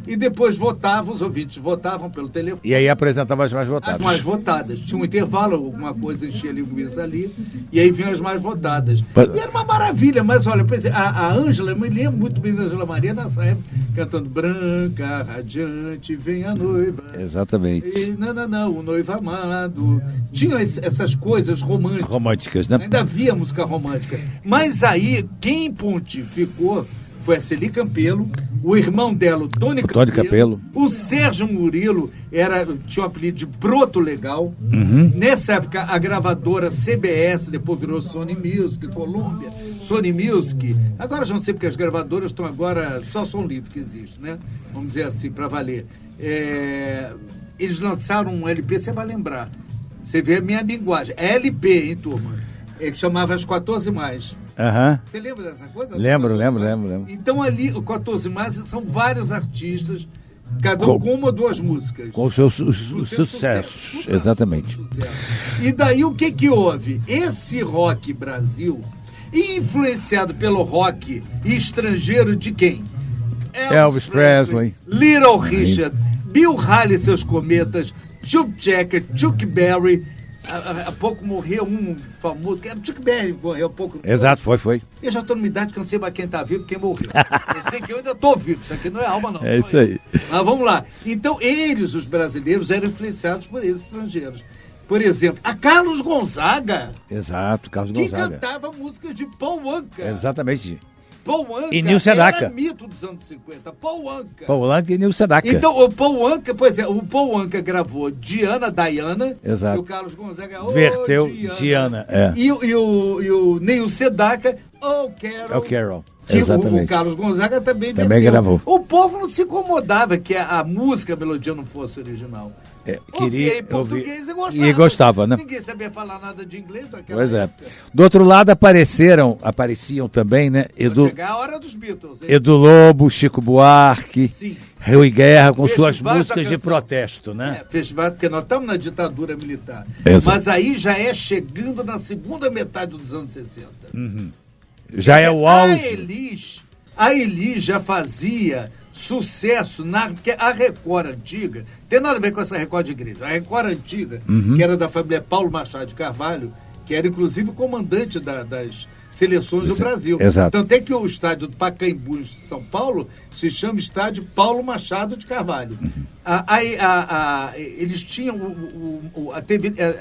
e depois votavam, os ouvintes votavam pelo telefone. E aí apresentava as mais votadas. As mais votadas. Tinha um intervalo, alguma coisa enchia linguiça ali, e aí vinham as mais votadas. E era uma maravilha, mas olha, a Ângela, eu me lembro muito bem da Ângela Maria nessa época, cantando Branca, Radiante, vem a noiva. Exatamente. E, não, o noivo amado. Tinha essas coisas românticas, né? Ainda havia música romântica. Mas aí, quem pontificou foi a Celi Campelo, o irmão dela, o Tony Campelo. O Sérgio Murilo tinha o apelido de Broto Legal. Nessa época, a gravadora CBS, depois virou Sony Music, Columbia, Sony Music. Agora já não sei porque as gravadoras estão agora, só som livre que existe, né? Vamos dizer assim, para valer. Eles lançaram um LP, você vai lembrar. Você vê a minha linguagem. LP, hein, turma? Que chamava As 14 Mais. Você lembra dessa coisa? Lembro. Então ali, o 14 Mais são vários artistas, cada um com uma ou duas músicas. Com os seus sucessos. Exatamente. E daí o que houve? Esse rock Brasil, influenciado pelo rock estrangeiro de quem? Elvis Presley, Little Richard, Bill Haley e seus Cometas, Chuck Checker, Chuck Berry. Há pouco morreu um famoso, que era o Chuck Berry, morreu há pouco. Exato, foi. Eu já estou numa idade que eu não sei mais quem está vivo e quem morreu. Eu sei que eu ainda estou vivo, isso aqui não é alma, não. É isso aí. Mas vamos lá. Então, eles, os brasileiros, eram influenciados por esses estrangeiros. Por exemplo, a Carlos Gonzaga. Exato, Carlos Gonzaga. Que cantava músicas de Paul Anka. Exatamente. Paul Anka e Nil Sedaka. Era mito dos anos 50. Paul Anka e Nil Sedaka. Então, o Paul Anka, o Paul Anka gravou Diana. Exato. E o Carlos Gonzaga verteu Diana. E o Nil Sedaka, Carol. Exatamente. O Carlos Gonzaga também gravou. O povo não se incomodava que a música, a melodia não fosse original. Queria em português e gostava, né? Ninguém sabia falar nada de inglês naquela Pois época. Do outro lado apareciam também, né? Chegar a hora dos Beatles. Edu Lobo, Chico Buarque, Sim. Rio Guerra, com suas músicas de protesto, né? Festival, porque nós estamos na ditadura militar. Exato. Mas aí já chegando na segunda metade dos anos 60. Já é o auge. A Elis já fazia sucesso porque a Record antiga, tem nada a ver com essa Record de igreja, a Record antiga, que era da família Paulo Machado de Carvalho, que era inclusive o comandante das seleções do Brasil. Exato. Tanto é que o estádio do Pacaembu, em São Paulo, se chama Estádio Paulo Machado de Carvalho. Eles tinham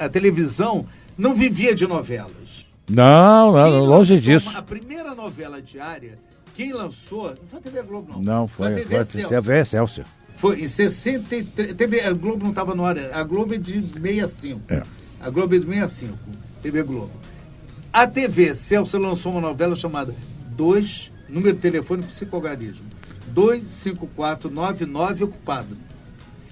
a televisão não vivia de novelas. Não, longe disso. A primeira novela diária, quem lançou, não foi a TV Globo, não. Não, foi a TV Excelsior. Foi em 63. A Globo não estava no ar. A Globo é de 65. A Globo é de 65. TV Globo. A TV Excelsior lançou uma novela chamada número de telefone para psicogarismo. 25499 ocupado.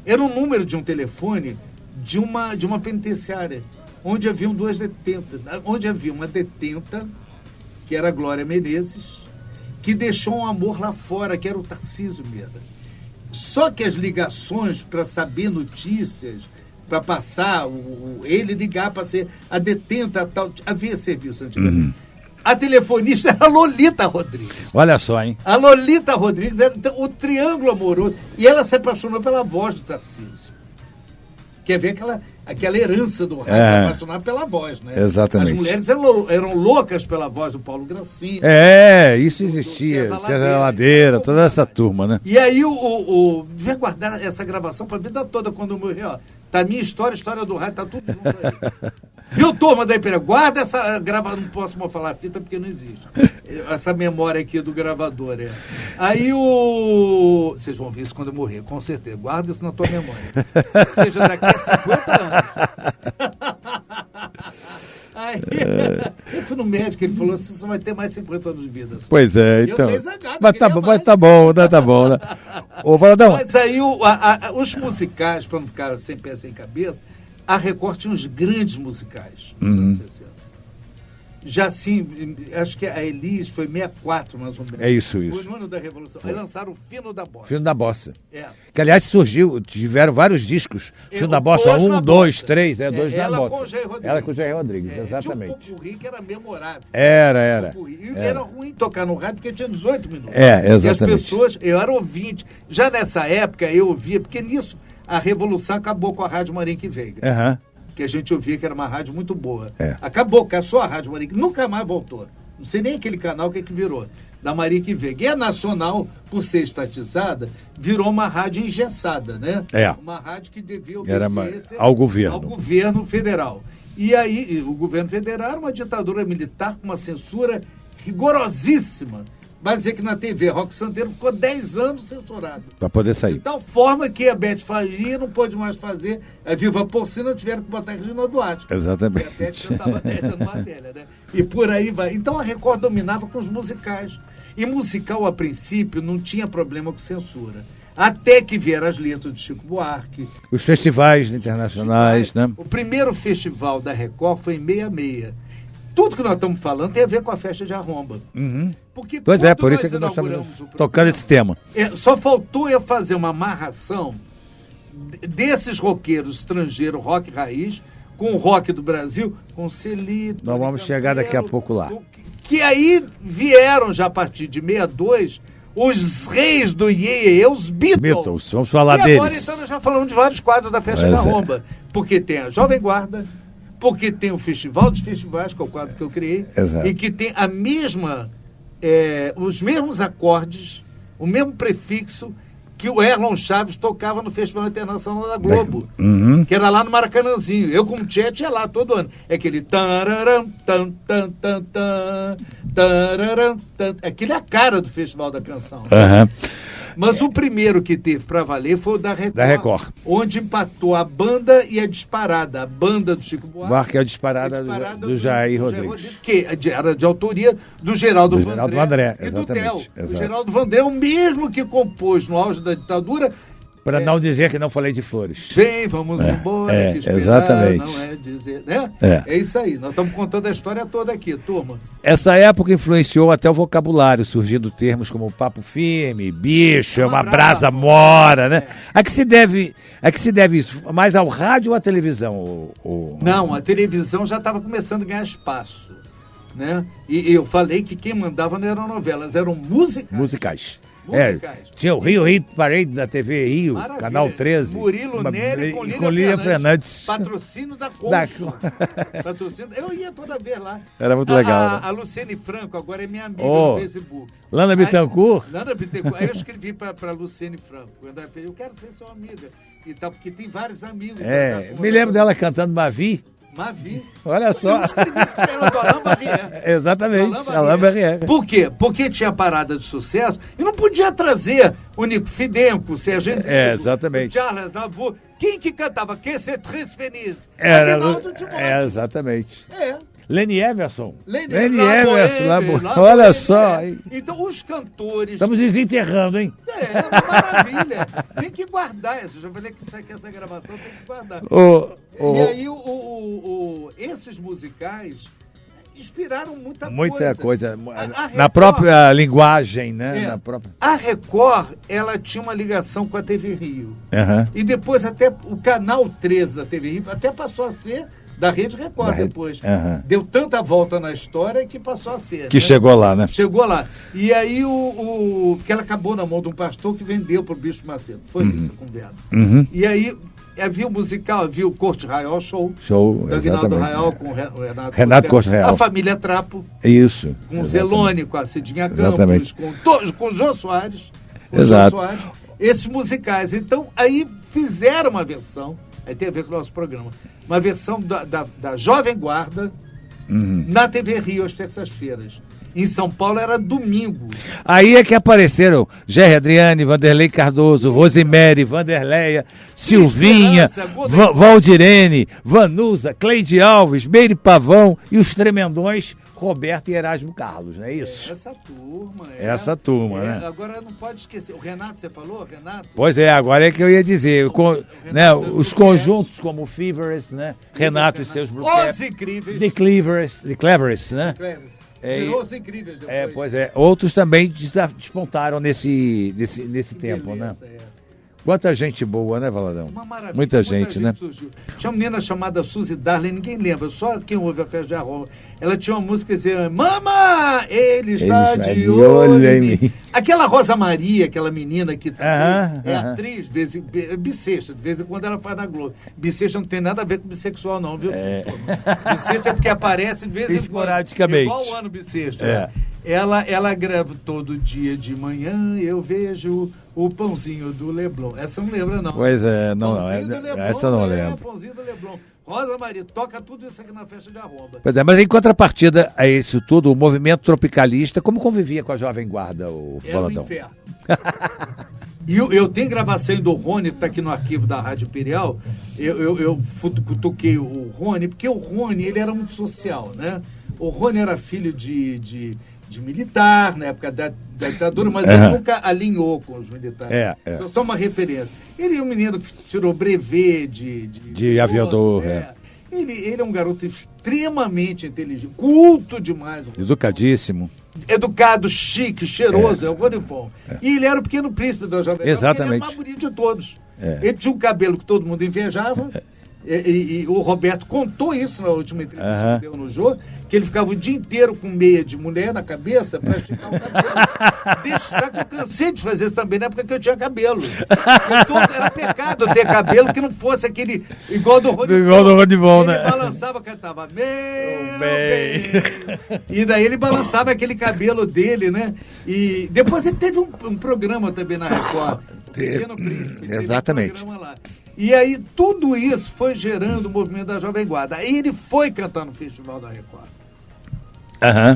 Era um número de um telefone de uma penitenciária, onde haviam 2 detentas. Onde havia uma detenta, que era a Glória Menezes, que deixou um amor lá fora, que era o Tarcísio Meda. Só que as ligações para saber notícias, para passar, ele ligar para ser a detenta tal, havia serviço antigamente. A telefonista era a Lolita Rodrigues. Olha só, hein? A Lolita Rodrigues era o triângulo amoroso. E ela se apaixonou pela voz do Tarcísio. Quer ver aquela herança do rádio, se apaixonar pela voz, né? Exatamente. As mulheres eram loucas pela voz do Paulo Gracinha. Isso existia. César Ladeira, toda essa turma, né? E aí devia guardar essa gravação pra vida toda quando eu morrer, ó. Tá a minha história, a história do rádio, tá tudo junto aí. Viu, turma da Ipiranga? Guarda essa gravação, não posso mais falar a fita porque não existe. Essa memória aqui do gravador, Aí vocês vão ver isso quando eu morrer, com certeza. Guarda isso na tua memória. Seja daqui a 50 anos. Aí, eu fui no médico, ele falou assim, você vai ter mais 50 anos de vida. Pois é, então. Eu sei zangado, mas tá bom, né? Ô, Valadão. Mas aí os musicais, para não ficar sem pé sem cabeça, a Record tinha uns grandes musicais nos anos 60. Já assim, acho que a Elis foi 64, mais ou menos. É isso. Foi no ano da Revolução. Aí lançaram o Fino da Bossa. Fino da Bossa. Que, aliás, tiveram vários discos. Fino da Bossa, 1, 2, 3, 2 na Bossa. Ela com o Jair Rodrigues, exatamente. Tinha um popurrí que era memorável. Era. E era ruim tocar no rádio porque tinha 18 minutos. Exatamente. E as pessoas, eu era ouvinte. Já nessa época eu ouvia, porque nisso a Revolução acabou com a Rádio Marinque Veiga. Que a gente ouvia que era uma rádio muito boa. Acabou, caçou a Rádio Marinque, nunca mais voltou. Não sei nem aquele canal que virou, da Marinque Veiga. E a Nacional, por ser estatizada, virou uma rádio engessada, né? Uma rádio que devia obedecer ao governo. Ao governo federal. E aí, o governo federal era uma ditadura militar com uma censura rigorosíssima. Vai dizer que na TV Rock Santeiro ficou 10 anos censurado. Para poder sair. De tal forma que a Beth Faria não pôde mais fazer. A Viva Porcina tiveram que botar a Regina Duarte. Exatamente. Porque a Beth já estava 10 anos mais velha, né? E por aí vai. Então a Record dominava com os musicais. E musical, a princípio, não tinha problema com censura. Até que vieram as letras de Chico Buarque. Os festivais internacionais, né? O primeiro festival da Record foi em 66. Tudo que nós estamos falando tem a ver com a festa de Arromba. Porque pois por isso é que nós estamos tocando esse tema. Só faltou eu fazer uma amarração desses roqueiros estrangeiros, rock raiz, com o rock do Brasil, com Celito. Nós vamos chegar daqui a pouco lá. Que aí vieram já a partir de 62 os reis do Iê, os Beatles. Vamos falar deles. Agora então nós já falamos de vários quadros da festa de Arromba. Porque tem a Jovem Guarda, porque tem o Festival dos Festivais, que é o quadro que eu criei, e que tem a mesma, os mesmos acordes, o mesmo prefixo que o Erlon Chaves tocava no Festival Internacional da Globo, que era lá no Maracanãzinho. Eu, como Tchê, ia lá todo ano. É aquele tararam, tan, tan, tan, tan, tararam, tan. Aquele é a cara do Festival da Canção. Mas o primeiro que teve para valer foi o da Record, onde empatou a banda e a disparada. A banda do Chico Buarque e a disparada do Jair Rodrigues. Que era de autoria do Geraldo Vandré e do Theo. O Geraldo Vandré é o mesmo que compôs no auge da ditadura. Para não dizer que não falei de flores. Bem, vamos embora. Que esperar, exatamente. Não é dizer, né? É isso aí. Nós estamos contando a história toda aqui, turma. Essa época influenciou até o vocabulário, surgindo termos como papo firme, bicho, uma brasa mora, né? A que se deve isso? Mais ao rádio ou à televisão? Não, a televisão já estava começando a ganhar espaço, né? E eu falei que quem mandava não eram novelas, eram musicais. Tinha o Rio Hit Parade da TV Rio, Maravilha. Canal 13. Murilo Neri com Lília Fernandes. Patrocínio da Consul. Eu ia toda vez lá. Era muito legal. A Luciene Franco agora é minha amiga no Facebook. Lana Bittencourt? Aí eu escrevi para Luciene Franco. Eu quero ser sua amiga. E tal, porque tem vários amigos. Me lembro dela cantando Mavi. Olha só. Ela do Alain Barrière. Exatamente, Alain Barrière. Por quê? Porque tinha parada de sucesso e não podia trazer o Nico Fidenco, o Sérgio exatamente. o Charles Navour. Quem que cantava? Que c'est très feliz? Era exatamente. Lenny Everson. Olha só. Então, os cantores... Estamos desenterrando, hein? Maravilha. Tem que guardar isso. Eu já falei que essa gravação tem que guardar. E aí, esses musicais inspiraram muita coisa. Na própria linguagem, né? A Record, ela tinha uma ligação com a TV Rio. E depois até o Canal 13 da TV Rio até passou a ser da Rede Record depois. Deu tanta volta na história que passou a ser. Que chegou lá, né? Chegou lá. E aí, que ela acabou na mão de um pastor que vendeu para o Bispo Macedo. Foi isso a conversa. E aí, havia o musical, havia o Corte Real Show. Do Aguinaldo Real com o Renato Corte Real. A família Trapo. Isso. Com o Zelone, com a Cidinha Campos, com o Jô Soares. Exato. Esses musicais. Então, aí fizeram uma versão, aí tem a ver com o nosso programa, uma versão da Jovem Guarda na TV Rio às terças-feiras. Em São Paulo era domingo. Aí é que apareceram Gerry Adriane, Vanderlei Cardoso, Rosemary, Vanderleia, Silvinha, Valdirene, Vanusa, Cleide Alves, Meire Pavão e os tremendões Roberto e Erasmo Carlos, não é isso? Essa turma. Né? Agora não pode esquecer. O Renato, você falou? Renato? Pois é, agora é que eu ia dizer. Os conjuntos como o Feverest, né? Renato e seus Os Incríveis. The Cleverest, né? Virou Os Incríveis depois. Pois é. Outros também despontaram nesse tempo, né? Quanta gente boa, né, Valadão? Uma maravilha. Muita gente, né? Surgiu. Tinha uma menina chamada Suzy Darling, ninguém lembra, só quem ouve a Festa de Arromba. Ela tinha uma música que dizia: Mama, ele está de olho em mim. Aquela Rosa Maria, aquela menina que também atriz, bissexta, de vez em quando ela faz na Globo. Bissexta não tem nada a ver com bissexual, não, viu? Bissexta é porque aparece de vez em quando. Esporadicamente. Igual o ano bissexta. Ela grava todo dia de manhã, eu vejo o pãozinho do Leblon. Essa não lembra, não. Pois é, não. Essa eu não lembro. Pãozinho do Leblon. Rosa Maria, toca tudo isso aqui na Festa de Arromba. Pois é, mas em contrapartida a isso tudo, o movimento tropicalista, como convivia com a Jovem Guarda, o Valadão? Era um inferno. E eu tenho gravação do Rony, que está aqui no arquivo da Rádio Imperial. Eu toquei o Rony, porque o Rony, ele era muito social, né? O Rony era filho de militar, na época da ditadura, mas ele nunca alinhou com os militares. Só uma referência. Ele é um menino que tirou brevet de aviador. Ele é um garoto extremamente inteligente, culto demais. Educadíssimo. Educado, chique, cheiroso, é o Rony Fon. E ele era o Pequeno Príncipe da Jovem Guarda. Exatamente. Ele era o mais bonito de todos. Ele tinha um cabelo que todo mundo invejava. E o Roberto contou isso na última entrevista que deu no jogo, que ele ficava o dia inteiro com meia de mulher na cabeça para esticar o cabelo. Deixa que eu cansei de fazer isso também na época que eu tinha cabelo. Era pecado ter cabelo que não fosse aquele igual do Rony Von, né? Ele balançava, cantava meu bem. E daí ele balançava aquele cabelo dele, né? E depois ele teve um programa também na Record, Pequeno Príncipe. Exatamente. Teve um programa lá. E aí, tudo isso foi gerando o movimento da Jovem Guarda. Aí ele foi cantar no Festival da Record.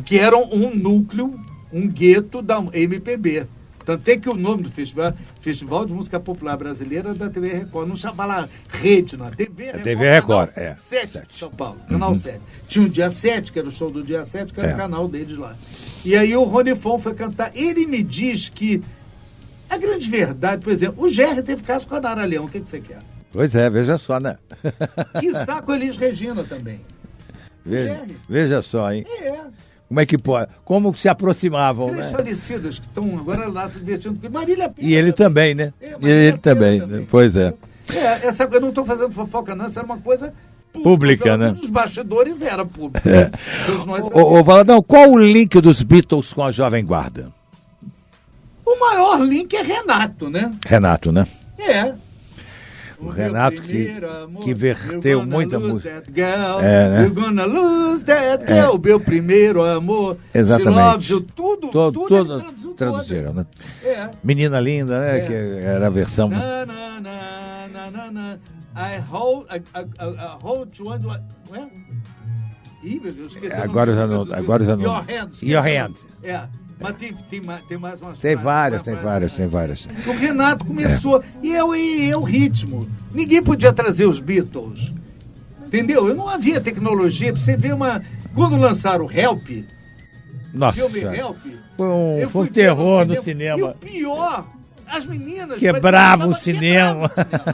Que era um núcleo, um gueto da MPB. Tanto é que o nome do Festival de Música Popular Brasileira da TV Record. Não chamava lá Rede, não. TV Record. 7 de São Paulo, canal 7. Tinha o dia 7, que era o show do dia 7, que era o canal deles lá. E aí o Rony Fon foi cantar. Ele me diz que a grande verdade, por exemplo, o Gerry teve caso com a Nara Leão. O que você quer? Pois é, veja só, né? Quiçá com Elis Regina também. Veja só, hein? Como é que pode? Como se aproximavam, Três né? falecidas que estão agora lá se divertindo. Marília Pena. E ele também, né? E ele também, né? Pois é. Eu não estou fazendo fofoca, não. Essa era uma coisa pública, né? Os bastidores era público. Ô, Valadão, qual o link dos Beatles com a Jovem Guarda? O maior link é Renato, né? Renato, né? O Renato que verteu muita música. Né? You're gonna lose that girl, meu primeiro amor. Exatamente. Tudo traduziram, né? Menina Linda, né? Que era a versão. I hold you under... Ih, meu Deus, esqueci. Agora já não. Your Hand. Mas tem mais umas. Tem várias. O Renato começou, e é o ritmo. Ninguém podia trazer os Beatles. Entendeu? Eu não havia tecnologia. Você vê quando lançaram o Help, filme Help, foi um terror no cinema. E o pior, as meninas quebravam o cinema.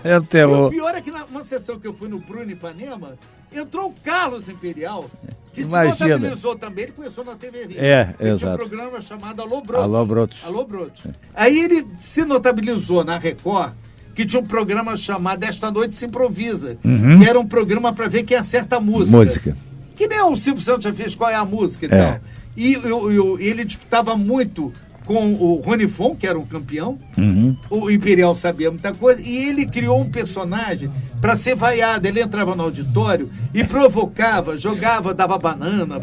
É o terror. E o pior é que numa sessão que eu fui no Bruno Ipanema, entrou o Carlos Imperial, que se notabilizou também. Ele começou na TV Rio. Ele tinha um programa chamado Alô Brotos. Alô Brotos. Aí ele se notabilizou na Record, que tinha um programa chamado Esta Noite Se Improvisa, que era um programa para ver quem acerta a música. Que nem o Silvio Santos já fez Qual é a Música e tal. E ele disputava muito com o Rony Fon, que era um campeão. O Imperial sabia muita coisa. E ele criou um personagem para ser vaiado. Ele entrava no auditório e provocava, jogava, dava banana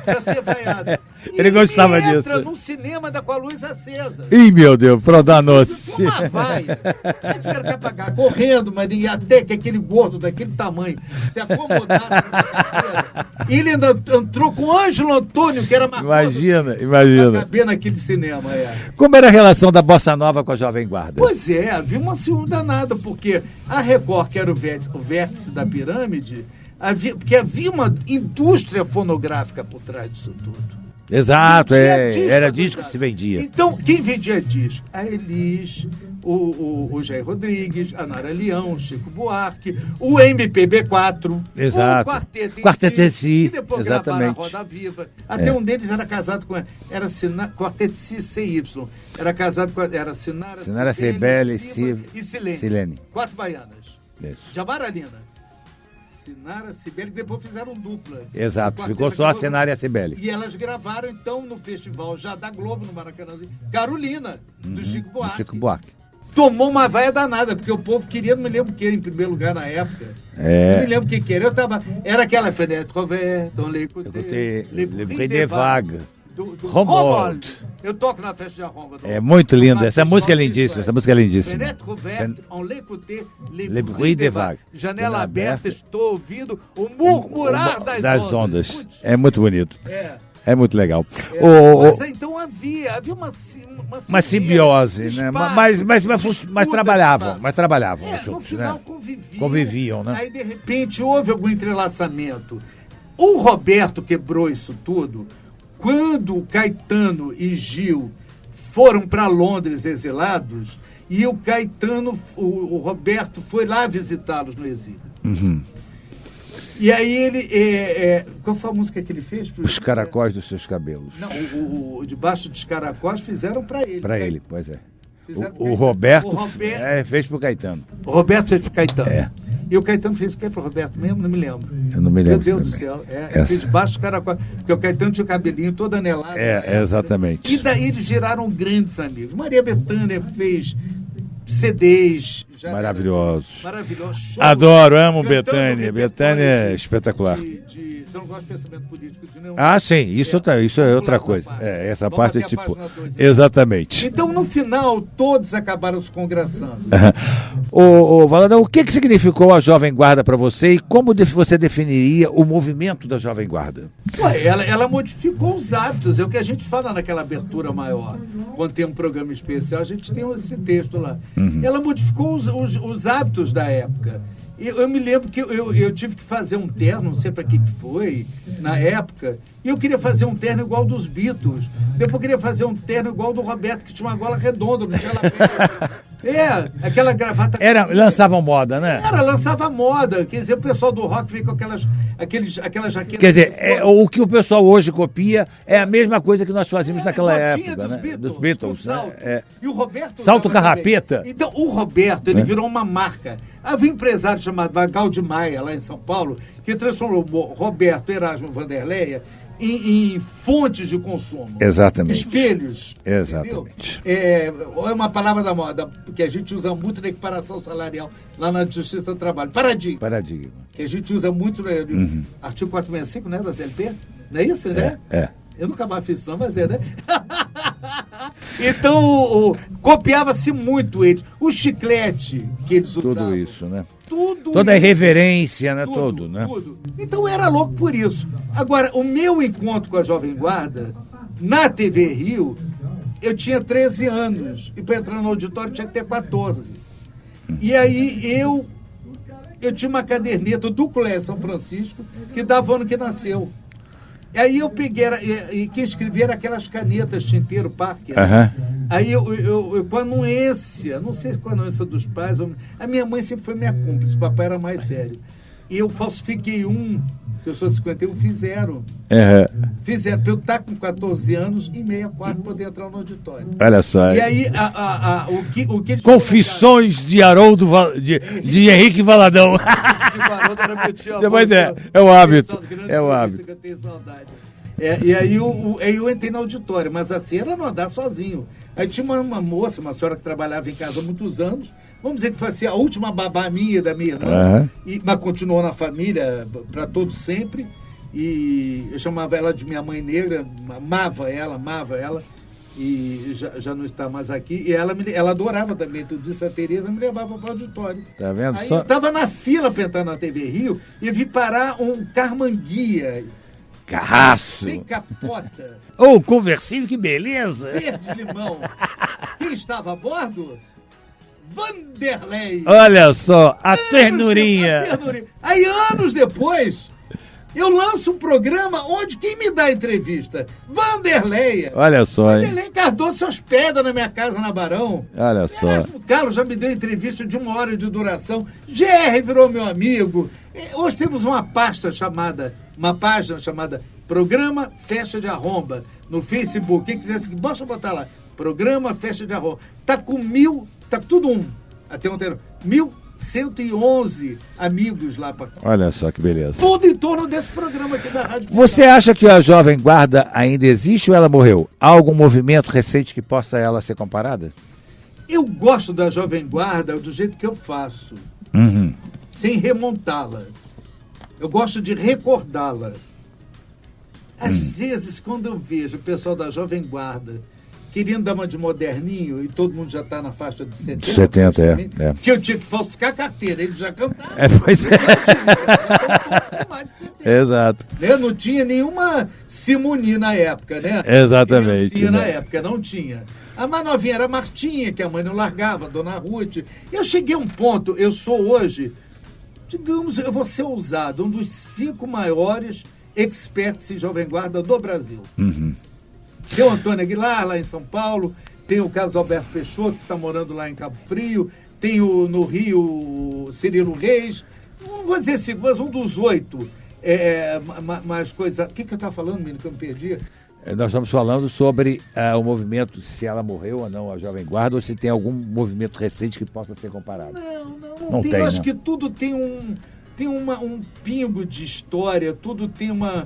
para ser vaiado. Ele gostava disso. Entra no cinema com a luz acesa. Ih, meu Deus, pronto, danou-se. Uma vaia. Aí tiveram que apagar, correndo, mas até que aquele gordo daquele tamanho se acomodasse. Ele ainda entrou com o Ângelo Antônio, que era mais Imagina. pra caber naquele cinema. Como era a relação da Bossa Nova com a Jovem Guarda? Pois é, havia uma ciúme danada, porque a Record, que era o vértice da pirâmide, porque havia uma indústria fonográfica por trás disso tudo. Exato, era disco que se vendia. Então, quem vendia disco? A Elis, o Jair Rodrigues, a Nara Leão, o Chico Buarque, o MPB4, exato. O Quarteto em Si, e depois exatamente. gravaram a Roda Viva. Até um deles era casado com... Quarteto CY. Era casado com... Era Sinara Cibele e Silene. 4 baianas. Isso. Jabaralina. Sinara, Cibele, que depois fizeram dupla. Exato, ficou só a Sinara e a Cibele. E elas gravaram, então, no festival já da Globo, no Maracanãzinho, Carolina, do Chico Buarque. Tomou uma vaia danada, porque o povo queria, não me lembro o que, em primeiro lugar, na época. Não me lembro o que queria. Era aquela Fenêtre Rover, Don Lecoté, Le Bruit des Vagues. Do Romuald. Eu toco na festa de Arromba. É muito linda, essa música é lindíssima. Fenêtre Rouverte, on l'écoutait, Le Bruit des Vagues. Janela aberta, estou ouvindo o murmurar das ondas. É muito bonito. É muito legal. Mas então havia uma simbiose, né? Mas trabalhavam no final, né? Conviviam, né? Aí, de repente, houve algum entrelaçamento. O Roberto quebrou isso tudo quando Caetano e Gil foram para Londres exilados, e o Caetano, o Roberto foi lá visitá-los no exílio. E aí ele... qual foi a música que ele fez? Os Caracóis dos Seus Cabelos. Não, o Debaixo dos Caracóis fizeram para ele. Para ele, pois é. O Roberto fez pro Caetano. O Roberto fez pro Caetano. E o Caetano fez o que pro Roberto mesmo? Não me lembro. Eu não me lembro. Meu Deus do céu. Ele fez Debaixo dos Caracóis. Porque o Caetano tinha o cabelinho todo anelado. Exatamente. E daí eles viraram grandes amigos. Maria Bethânia fez CDs maravilhosos. Maravilhosos. Adoro, amo Bethânia. Bethânia é espetacular. Você não gosta de pensamento político de nenhum. Sim, isso é outra coisa. Essa parte é tipo. Exatamente. Então, no final, todos acabaram se congraçando. Valadão, o que significou a Jovem Guarda para você e como você definiria o movimento da Jovem Guarda? Ela modificou os hábitos, é o que a gente fala naquela abertura maior. Quando tem um programa especial, a gente tem esse texto lá. Ela modificou os hábitos da época. Eu me lembro que eu tive que fazer um terno, não sei para que foi, na época, e eu queria fazer um terno igual dos Beatles. Depois eu queria fazer um terno igual do Roberto, que tinha uma gola redonda, não tinha lapela. Aquela gravata... Lançavam moda, né? Lançava moda. Quer dizer, o pessoal do rock veio com aquelas jaquetas... Quer dizer, o que o pessoal hoje copia é a mesma coisa que nós fazíamos naquela época, dos né? Beatles, dos Beatles, salto. Né? E o Roberto... Salto carrapeta. Também. Então, o Roberto, ele virou uma marca. Havia um empresário chamado Magal de Maia, lá em São Paulo, que transformou Roberto Erasmo Vanderleia em fontes de consumo. Exatamente. Espelhos. Exatamente. É uma palavra da moda, porque a gente usa muito na equiparação salarial lá na Justiça do Trabalho. Paradigma. Que a gente usa muito no artigo 465, né, da CLT. Não é isso, né? Eu nunca mais fiz isso, não, mas né? Então, copiava-se muito eles. O chiclete que eles usavam. Tudo isso, né? Toda a irreverência, né? Tudo, né? Então, era louco por isso. Agora, o meu encontro com a Jovem Guarda, na TV Rio, eu tinha 13 anos. E para entrar no auditório tinha que ter 14. E aí, eu tinha uma caderneta do Colégio São Francisco, que dava o ano que nasceu. Aí eu peguei, e quem escrevia era aquelas canetas tinteiro Parker. Aí com a anuência, não sei se com a anuência dos pais, a minha mãe sempre foi minha cúmplice, o papai era mais sério. eu falsifiquei eu sou de 51, fizeram. Fizeram, eu estar com 14 anos, em 64, poder entrar no auditório. Olha só. E aí, o que Confissões de Haroldo, de Henrique Valadão. Haroldo era meu tio. Mas é o hábito. É o hábito. Eu tenho saudade. E aí eu entrei no auditório, mas assim, era não andar sozinho. Aí tinha uma moça, uma senhora que trabalhava em casa há muitos anos, vamos dizer que foi assim, a última babá minha, da minha irmã, mas continuou na família para todo sempre. E eu chamava ela de minha mãe negra, amava ela, e já não está mais aqui. E ela adorava também tudo isso. A Tereza me levava para o auditório. Tá vendo? Aí eu estava na fila para entrar na TV Rio e vi parar um Carmanguia. Carraço! Sem capota. Conversível, que beleza! Verde-limão. Quem estava a bordo? Vanderlei. Olha só, a ternurinha. Aí, anos depois, eu lanço um programa onde quem me dá a entrevista? Vanderlei. Olha só, Vanderlei Cardoso se hospeda na minha casa na Barão. Olha só. O Carlos já me deu entrevista de 1 hora de duração. GR virou meu amigo. Hoje temos uma página chamada Programa Festa de Arromba no Facebook. Quem quiser seguir, basta botar lá. Programa Festa de Arromba. Tá com tudo até ontem, 1.111 amigos lá participando. Olha só que beleza. Tudo em torno desse programa aqui da Rádio. Você acha que a Jovem Guarda ainda existe ou ela morreu? Há algum movimento recente que possa ela ser comparada? Eu gosto da Jovem Guarda do jeito que eu faço. Sem remontá-la. Eu gosto de recordá-la. Às vezes, quando eu vejo o pessoal da Jovem Guarda querendo dar uma de moderninho, e todo mundo já está na faixa dos 70. 70, é. Que eu tinha que falsificar a carteira, eles já cantavam. Pois é. Mais de 70. Exato. Né? Não tinha nenhuma Simoni na época, né? Exatamente. Na época, não tinha. A mais novinha era a Martinha, que a mãe não largava, a Dona Ruth. Eu cheguei a um ponto, eu sou hoje, digamos, eu vou ser ousado, um dos 5 maiores experts em Jovem Guarda do Brasil. Tem o Antônio Aguilar, lá em São Paulo, tem o Carlos Alberto Peixoto, que está morando lá em Cabo Frio, tem no Rio o Cirilo Reis, não vou dizer 5, mas um dos 8. Mais coisa. O que eu estava falando, menino, que eu me perdi? Nós estamos falando sobre o movimento, se ela morreu ou não, a Jovem Guarda, ou se tem algum movimento recente que possa ser comparado. Não tem. Eu acho que tudo tem um pingo de história, tudo tem uma...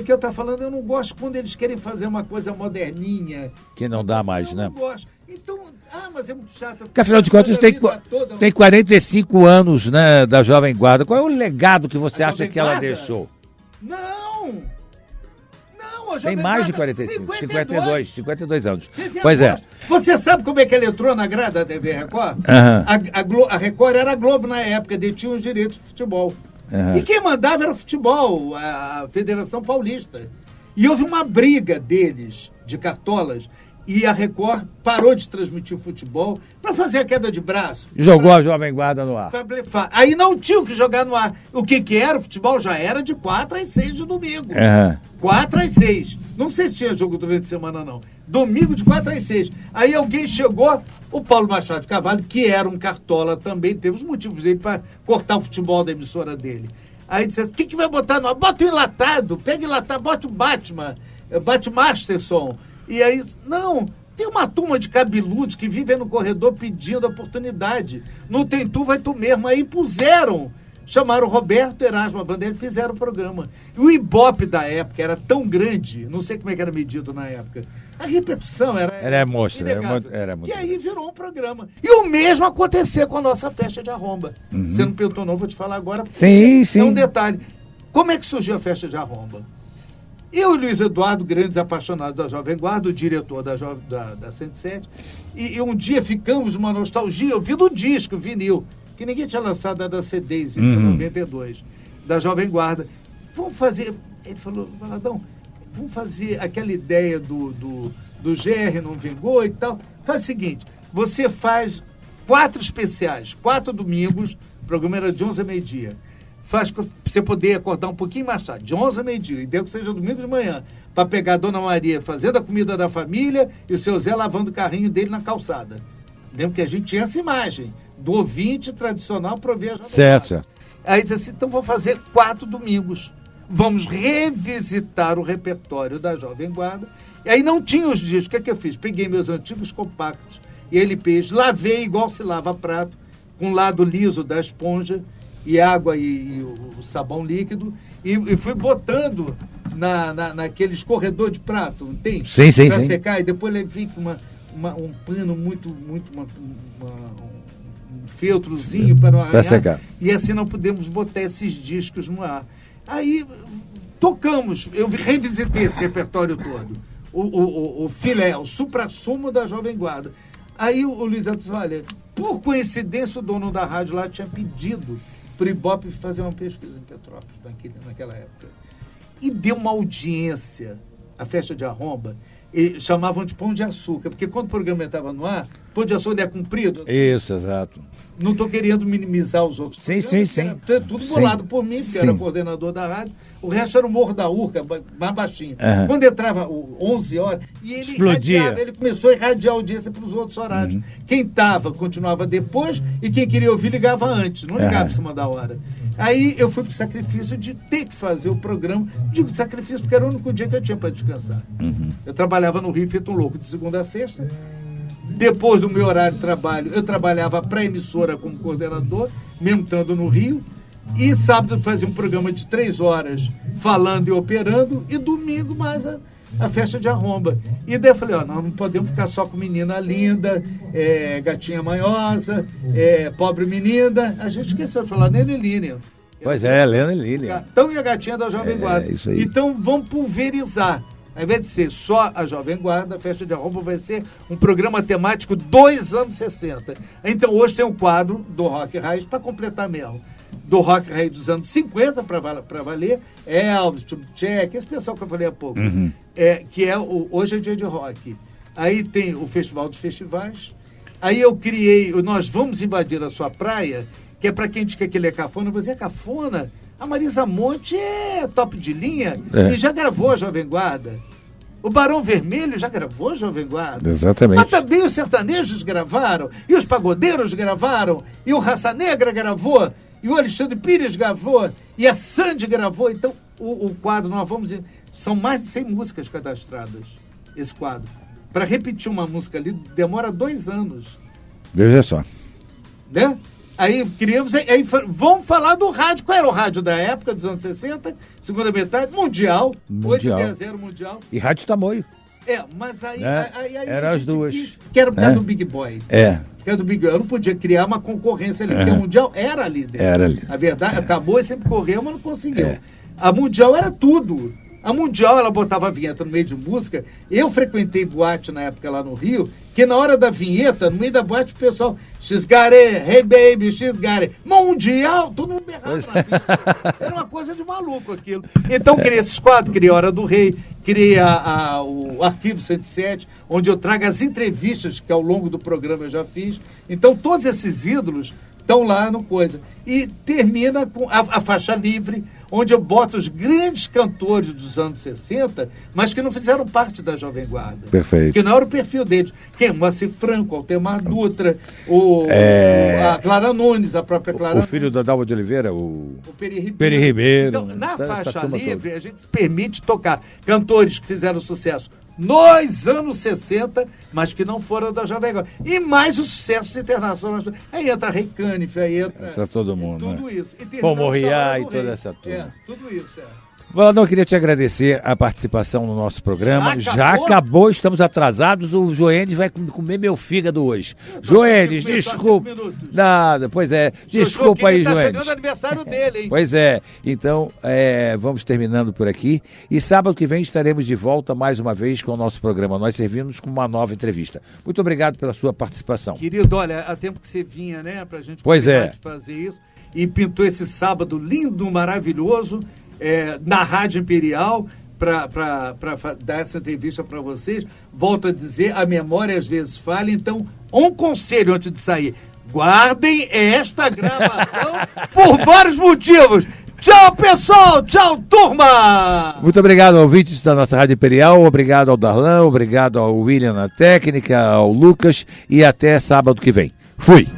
que eu estava falando, eu não gosto quando eles querem fazer uma coisa moderninha. Que não dá mais, né? Eu não gosto. Então, mas é muito chato. Porque afinal de contas tem 45 anos, né, da Jovem Guarda. Qual é o legado que você acha que ela deixou? Não, a Tem Jovem mais de Guarda, 45, 52 anos. Pois é. Você sabe como é que ela entrou na grade da TV Record? A Record era a Globo na época, detinha os direitos de futebol. E quem mandava era o futebol, a Federação Paulista. E houve uma briga deles, de cartolas, e a Record parou de transmitir o futebol para fazer a queda de braço. Jogou a Jovem Guarda no ar. Pra blefar. Aí não tinha o que jogar no ar. O que era? O futebol já era de 4 às 6 de domingo. 4 às 6. Não sei se tinha jogo durante a semana, não. Domingo de 4 às 6. Aí alguém chegou, o Paulo Machado de Carvalho, que era um cartola também, teve os motivos dele para cortar o futebol da emissora dele. Aí disse assim, o que vai botar no ar? Bota o enlatado, pega enlatado, bota o Batman Masterson. E aí, não, tem uma turma de cabeludos que vivem no corredor pedindo oportunidade. Não tem tu, vai tu mesmo. Aí chamaram o Roberto Erasmo Vanderlei e fizeram o programa. E o Ibope da época era tão grande, não sei como é que era medido na época. A repercussão era monstra, era muito. E aí virou um programa. E o mesmo aconteceu com a nossa festa de arromba. Você não perguntou não, vou te falar agora. Sim. É um detalhe. Como é que surgiu a festa de arromba? Eu e Luiz Eduardo, grandes apaixonados da Jovem Guarda, o diretor da 107, e um dia ficamos numa nostalgia ouvindo o disco, vinil, que ninguém tinha lançado da C10 em 92, da Jovem Guarda. Vamos fazer, ele falou, Valadão, vamos fazer aquela ideia do GR não vingou e tal. Faz o seguinte, você faz 4 especiais, 4 domingos, o programa era de 11 a meio-dia. Faz para você poder acordar um pouquinho mais tarde, de 11 a meio-dia, e deu que seja domingo de manhã, para pegar a Dona Maria fazendo a comida da família e o seu Zé lavando o carrinho dele na calçada. Lembra que a gente tinha essa imagem do ouvinte tradicional prover a Jovem Guarda. Certo. Aí disse assim, então vou fazer 4 domingos. Vamos revisitar o repertório da Jovem Guarda. E aí não tinha os discos. O que eu fiz? Peguei meus antigos compactos e LPs, lavei igual se lava prato, com o lado liso da esponja, e água e o sabão líquido, e fui botando naquele escorredor de prato, entende? Sim, sim, pra sim. secar, e depois levei com um pano um feltrozinho para não arranhar, secar. e assim não podemos botar esses discos no ar. Aí tocamos, eu revisitei esse repertório todo, o filé, o supra-sumo da Jovem Guarda. Aí o Luiz Alves, olha, por coincidência o dono da rádio lá tinha pedido para o Ibope fazer uma pesquisa em Petrópolis naquela época. E deu uma audiência, a festa de arromba, e chamavam de Pão de Açúcar, porque quando o programa estava no ar, Pão de Açúcar é comprido. Assim, isso, exato. Não estou querendo minimizar os outros. Sim, sim, sim. Era tudo bolado por mim, porque era coordenador da rádio. O resto era o Morro da Urca, mais baixinho. Uhum. Quando entrava 11 horas, e ele irradiava, ele começou a irradiar a audiência para os outros horários. Uhum. Quem estava, continuava depois, e quem queria ouvir, ligava antes. Não ligava em cima da hora. Aí eu fui para o sacrifício de ter que fazer o programa. Digo sacrifício porque era o único dia que eu tinha para descansar. Uhum. Eu trabalhava no Rio, feito um louco, de segunda a sexta. Depois do meu horário de trabalho, eu trabalhava para a emissora como coordenador, mesmo estando no Rio. E sábado eu fazia um programa de 3 horas falando e operando. E domingo mais a festa de arromba. E daí eu falei, nós não podemos ficar só com menina linda, gatinha manhosa, pobre menina. A gente esqueceu de falar Nene Lilian. Pois é, Lena Lilian. Gatão e a gatinha da Jovem Guarda. Isso aí. Então vamos pulverizar. Ao invés de ser só a Jovem Guarda, a festa de arromba vai ser um programa temático dos anos 60. Então hoje tem um quadro do Rock Raiz para completar mesmo. Do Rock Raiz dos anos 50 para valer, Elvis, Tchubtchek, esse pessoal que eu falei há pouco, que hoje é dia de rock. Aí tem o Festival dos Festivais. Aí eu criei, nós vamos invadir a sua praia, que é para quem diz que aquele é cafona. Você é cafona? A Marisa Monte é top de linha e já gravou a Jovem Guarda. O Barão Vermelho já gravou a Jovem Guarda. Exatamente. Mas também os sertanejos gravaram, e os pagodeiros gravaram, e o Raça Negra gravou, e o Alexandre Pires gravou, e a Sandy gravou. Então, o quadro, são mais de 100 músicas cadastradas, esse quadro. Para repetir uma música ali, demora 2 anos. Veja só. Né? Aí criamos, aí vamos falar do rádio. Qual era o rádio da época, dos anos 60? Segunda metade, Mundial. 8-10-0 Mundial. E Rádio Tamoio. Mas aí eram as duas. Que era por causa do Big Boy. Que era do Big Boy. Eu não podia criar uma concorrência ali, porque a Mundial era líder. Era líder. A verdade, acabou e sempre correu, mas não conseguiu. A Mundial era tudo. A Mundial, ela botava a vinheta no meio de música. Eu frequentei boate na época lá no Rio, que na hora da vinheta, no meio da boate, o pessoal, she's got it, hey baby, she's got it. Mundial, todo mundo berrava na pista. Era uma coisa de maluco aquilo. Então, criei esses quadros, criei a Hora do Rei, criei o Arquivo 107, onde eu trago as entrevistas que ao longo do programa eu já fiz. Então, todos esses ídolos estão lá no coisa. E termina com a faixa livre, onde eu boto os grandes cantores dos anos 60, mas que não fizeram parte da Jovem Guarda. Perfeito. Que não era o perfil deles. Quem? Moacir Franco, Altemar Dutra, a Clara Nunes, a própria Clara Nunes. O filho da Dalva de Oliveira, o Peri Ribeiro. Então, né? na faixa livre, a gente se permite tocar cantores que fizeram sucesso nos anos 60, mas que não foram da Jovem Guarda. E mais os sucessos internacionais. Aí entra Rei Canif, aí entra todo mundo. Tudo né? isso. Paul Moriá e toda essa turma. Tudo isso, Valdão, eu queria te agradecer a participação no nosso programa. Já acabou, estamos atrasados. O Joenes vai comer meu fígado hoje. Joenes, desculpa. Nada, pois é. Desculpa aí, Joenes. Tá chegando o aniversário dele, hein? Pois é. Então, vamos terminando por aqui. E sábado que vem estaremos de volta mais uma vez com o nosso programa. Nós servimos com uma nova entrevista. Muito obrigado pela sua participação. Querido, olha, há tempo que você vinha, né, pra gente poder fazer isso. E pintou esse sábado lindo, maravilhoso. Na Rádio Imperial, para dar essa entrevista para vocês. Volto a dizer, a memória às vezes falha, então um conselho antes de sair: guardem esta gravação por vários motivos. Tchau, pessoal! Tchau, turma! Muito obrigado, ouvintes da nossa Rádio Imperial. Obrigado ao Darlan, obrigado ao William na técnica, ao Lucas, e até sábado que vem. Fui!